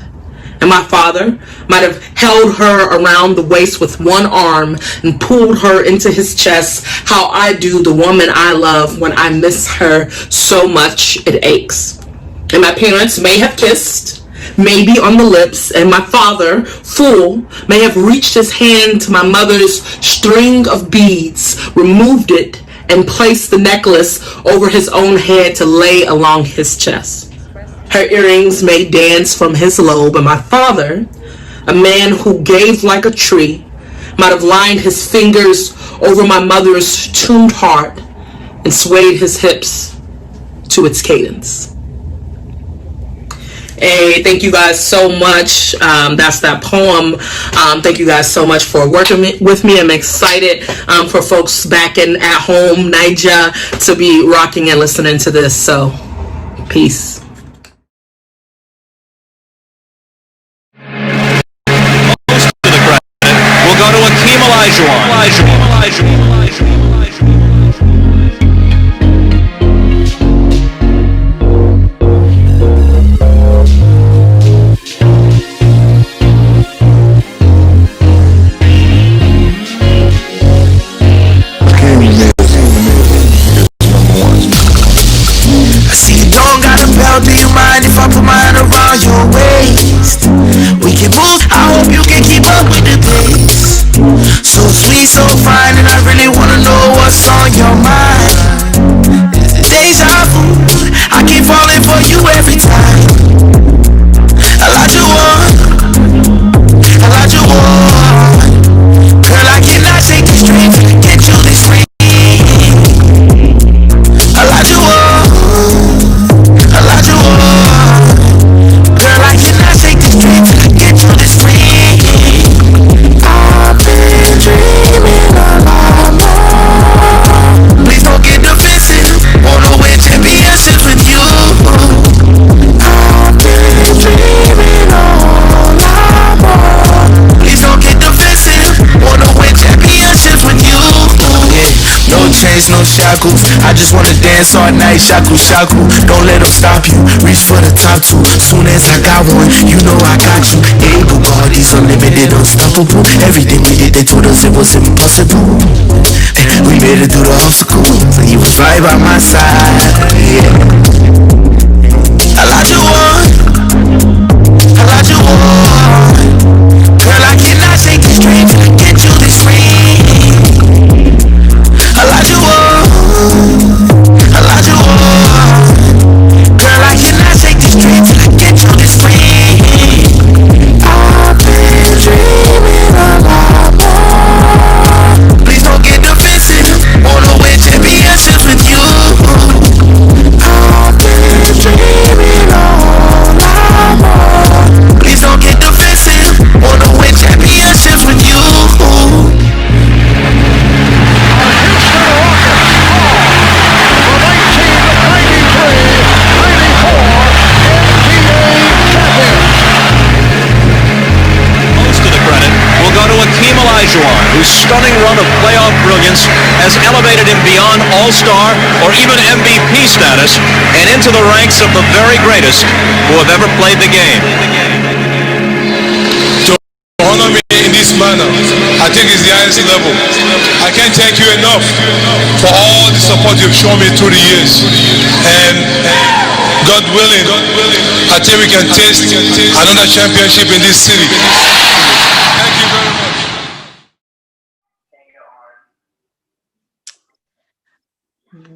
And my father might have held her around the waist with one arm and pulled her into his chest, how I do the woman I love when I miss her so much it aches. And my parents may have kissed, maybe on the lips, and my father, full, may have reached his hand to my mother's string of beads, removed it, and placed the necklace over his own head to lay along his chest. Her earrings may dance from his lobe, and my father, a man who gave like a tree, might have lined his fingers over my mother's tuned heart and swayed his hips to its cadence. Hey, thank you guys so much. That's that poem. Thank you guys so much for working with me. I'm excited for folks back at home, Naija, to be rocking and listening to this. So, peace. We'll go to Akeem Olajuwon. Do you mind if I put my hand around your waist? We can move body so fine, and I really wanna know what's on your mind. Is it deja vu? I keep falling for you every time. I lied you on, I lied you on. Girl, I cannot shake the street, get you this free. I lied you on, I lied you on. Girl, I cannot shake the street, get you this free. I've been dreaming a lot more. Please don't get defensive, wanna win championships with you. I've been dreaming a lot more. Please don't get defensive, wanna win championships with you. Yeah, no chains, no shackles, I just wanna dance all night, shaku shaku. Don't let them stop you, reach for the top two. Soon as I got one, you know I got you. Able bodies, unlimited, unstoppable. Everything we did, they told us it was impossible. We made it through the obstacles, and you was right by my side. Yeah. I lied you on, I lied you on. Girl, I cannot shake the street, get you this free. I lied you on, I lied you on. Girl, I cannot shake the street, get you this free. I've been dreaming a lot more. Please don't get defensive, wanna win championships with you. I've been dreaming a lot more. Please don't get defensive, wanna win championships with you. Most of the credit will go to Akeem Olajuwon, whose stunning run of playoff brilliance has elevated him beyond All-Star or even MVP status and into the ranks of the very greatest who have ever played the game. To honor me in this manner, I think it's the highest level. I can't thank you enough for all the support you've shown me through the years. And God willing, I think we can taste another championship in this city. Thank you very much.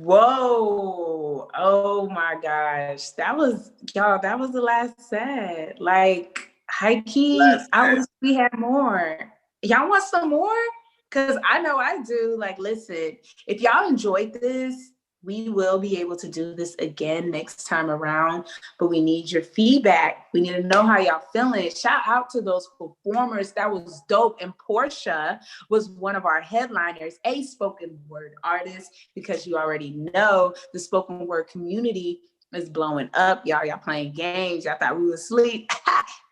Whoa. Oh my gosh. That was, y'all, that was the last set. Like, high key, I wish we had more. Y'all want some more? Because I know I do. Like, listen, if y'all enjoyed this, we will be able to do this again next time around, but we need your feedback. We need to know how y'all feeling. Shout out to those performers. That was dope. And Portia was one of our headliners, a spoken word artist, because you already know the spoken word community is blowing up. Y'all playing games. Y'all thought we were asleep.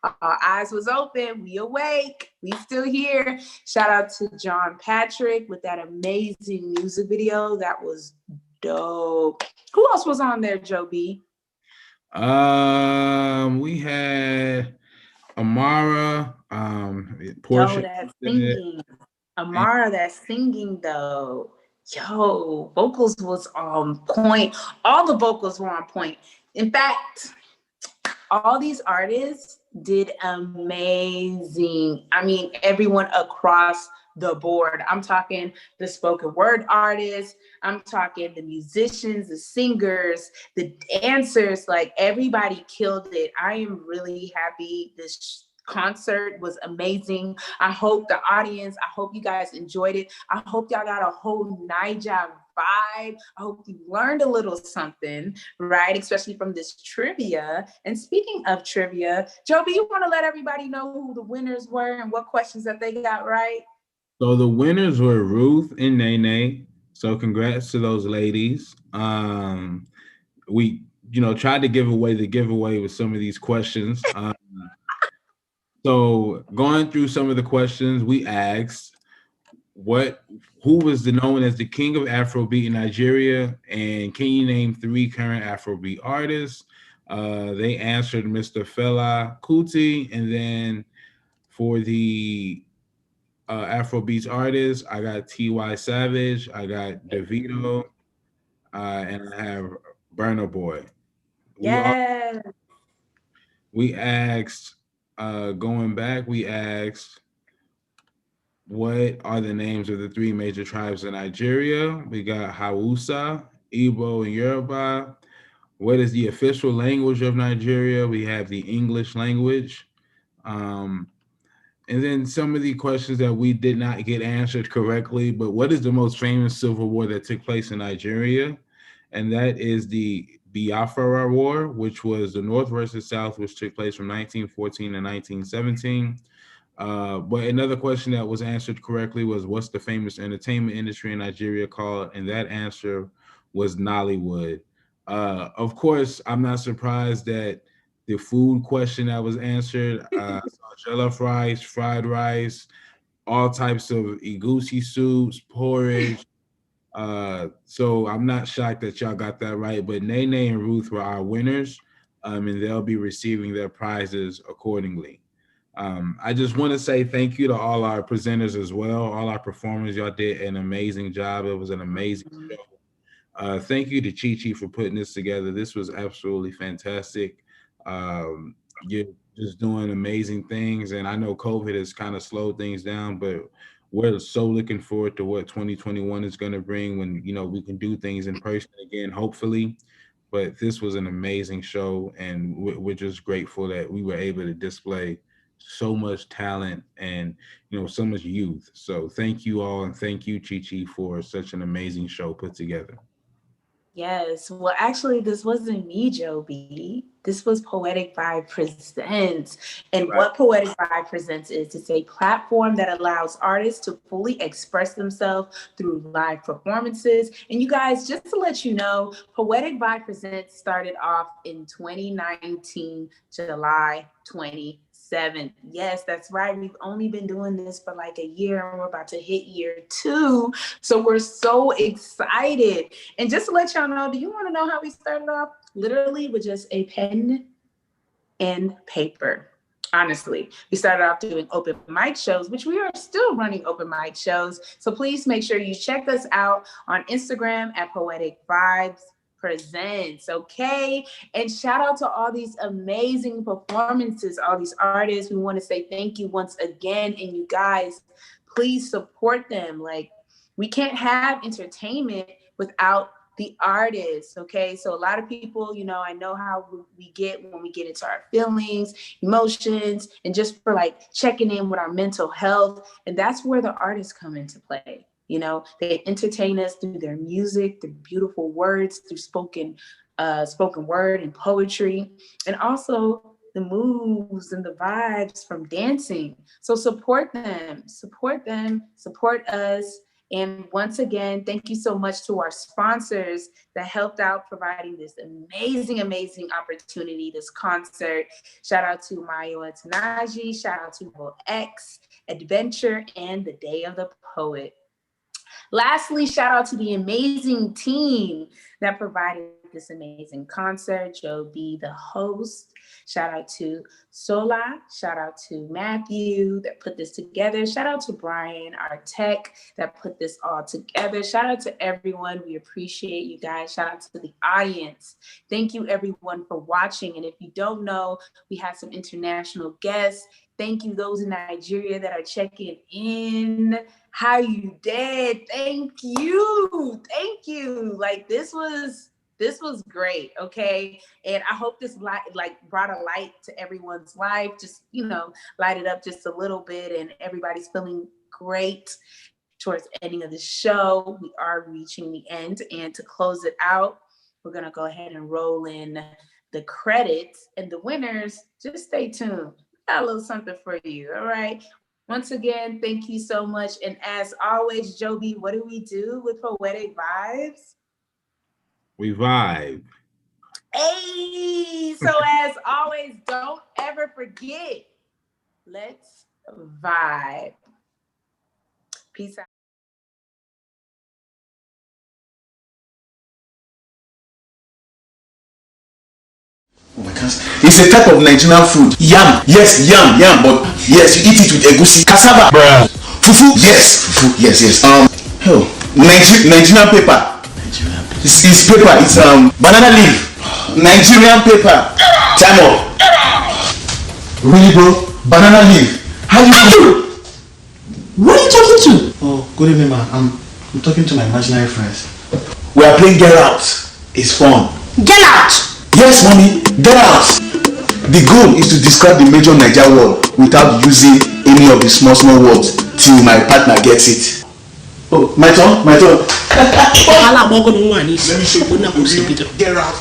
Our eyes was open. We awake. We still here. Shout out to John Patrick with that amazing music video. That was dope. Who else was on there, Joe B? We had Amara, Portia. Yo, that singing. Amara, that singing though. Yo, vocals was on point. All the vocals were on point. In fact, all these artists did amazing. I mean, everyone across the board. I'm talking the spoken word artists. I'm talking the musicians, the singers, the dancers. Like, everybody killed it. I am really happy. This concert was amazing. I hope the audience, I hope you guys enjoyed it. I hope y'all got a whole Naija vibe. I hope you learned a little something, right? Especially from this trivia. And speaking of trivia, Joe B, you want to let everybody know who the winners were and what questions that they got right? So the winners were Ruth and Nene. So congrats to those ladies. We, tried to give away the giveaway with some of these questions. So going through some of the questions, we asked who was known as the king of Afrobeat in Nigeria, and can you name 3 current Afrobeat artists? They answered Mr. Fela Kuti, and then for the Afrobeats artists, I got T.Y. Savage, I got Davido, and I have Burna Boy. Yes. We asked, going back, we asked, What are the names of the three major tribes in Nigeria? We got Hausa, Igbo, and Yoruba. What is the official language of Nigeria? We have the English language. And then some of the questions that we did not get answered correctly, but what is the most famous civil war that took place in Nigeria? And that is the Biafra War, which was the North versus South, which took place from 1914 to 1917. But another question that was answered correctly was, what's the famous entertainment industry in Nigeria called? And that answer was Nollywood. Of course, I'm not surprised that the food question that was answered, jollof rice, fried rice, all types of egusi soups, porridge. So I'm not shocked that y'all got that right, but Nene and Ruth were our winners, and they'll be receiving their prizes accordingly. I just want to say thank you to all our presenters as well, all our performers. Y'all did an amazing job. It was an amazing show. Thank you to Chi for putting this together. This was absolutely fantastic. You're just doing amazing things, and I know COVID has kind of slowed things down, but we're so looking forward to what 2021 is going to bring when, you know, we can do things in person again, hopefully. But this was an amazing show, and we're just grateful that we were able to display so much talent and, you know, so much youth. So thank you all, and thank you, Chi, for such an amazing show put together. Yes. Well, actually, this wasn't me, Joby. This was Poetic Vibe Presents. And what Poetic Vibe Presents is, it's a platform that allows artists to fully express themselves through live performances. And you guys, just to let you know, Poetic Vibe Presents started off in 2019, July 27th. Yes, that's right. We've only been doing this for like a year, and we're about to hit year 2. So we're so excited. And just to let y'all know, do you want to know how we started off? Literally with just a pen and paper. Honestly, we started off doing open mic shows, which we are still running open mic shows. So please make sure you check us out on Instagram at Poetic Vibes Presents, okay? And shout out to all these amazing performances, all these artists. We want to say thank you once again, and you guys, please support them. Like, we can't have entertainment without the artists, okay? So a lot of people, you know, I know how we get when we get into our feelings, emotions, and just for like checking in with our mental health. And that's where the artists come into play. You know, they entertain us through their music, through beautiful words, through spoken word and poetry, and also the moves and the vibes from dancing. So support them, support us. And once again, thank you so much to our sponsors that helped out providing this amazing, amazing opportunity, this concert. Shout out to Mayo Atanaji, shout out to X, Adventure, and the Day of the Poet. Lastly, shout out to the amazing team that provided this amazing concert. Joe B, the host. Shout out to Sola. Shout out to Matthew that put this together. Shout out to Brian, our tech, that put this all together. Shout out to everyone. We appreciate you guys. Shout out to the audience. Thank you, everyone, for watching. And if you don't know, we have some international guests. Thank you, those in Nigeria that are checking in. How you did? Thank you. Like, this was great, okay? And I hope this brought a light to everyone's life. Just, you know, light it up just a little bit, and everybody's feeling great towards the ending of the show. We are reaching the end, and to close it out, we're gonna go ahead and roll in the credits, and the winners, just stay tuned. Got a little something for you, all right? Once again, thank you so much. And as always, Joby, what do we do with Poetic Vibes? We vibe. Hey, so as always, don't ever forget, let's vibe. Peace out. It's a type of Nigerian food. Yam. Yes, yam, but yes, you eat it with egusi. Cassava. Bruh. Fufu. Yes, fufu. Yes. Nigerian paper. It's paper. It's banana leaf. Nigerian paper. Time up. Really, bro? Banana leaf. How do you do? Who are you talking to? Oh, good evening, man. I'm talking to my imaginary friends. We are playing Get Out. It's fun. Get out! Yes, mommy, get out! The goal is to describe the major Naija word without using any of the small words till my partner gets it. Oh, my turn? My turn. Let me show you. Get out.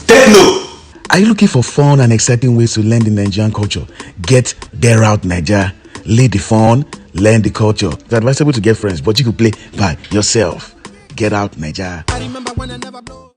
Techno. Are you looking for fun and exciting ways to learn the Nigerian culture? Get Out Naija. Lead the fun, learn the culture. It's advisable to get friends, but you could play by yourself. Get Out Naija. I remember when I never blow.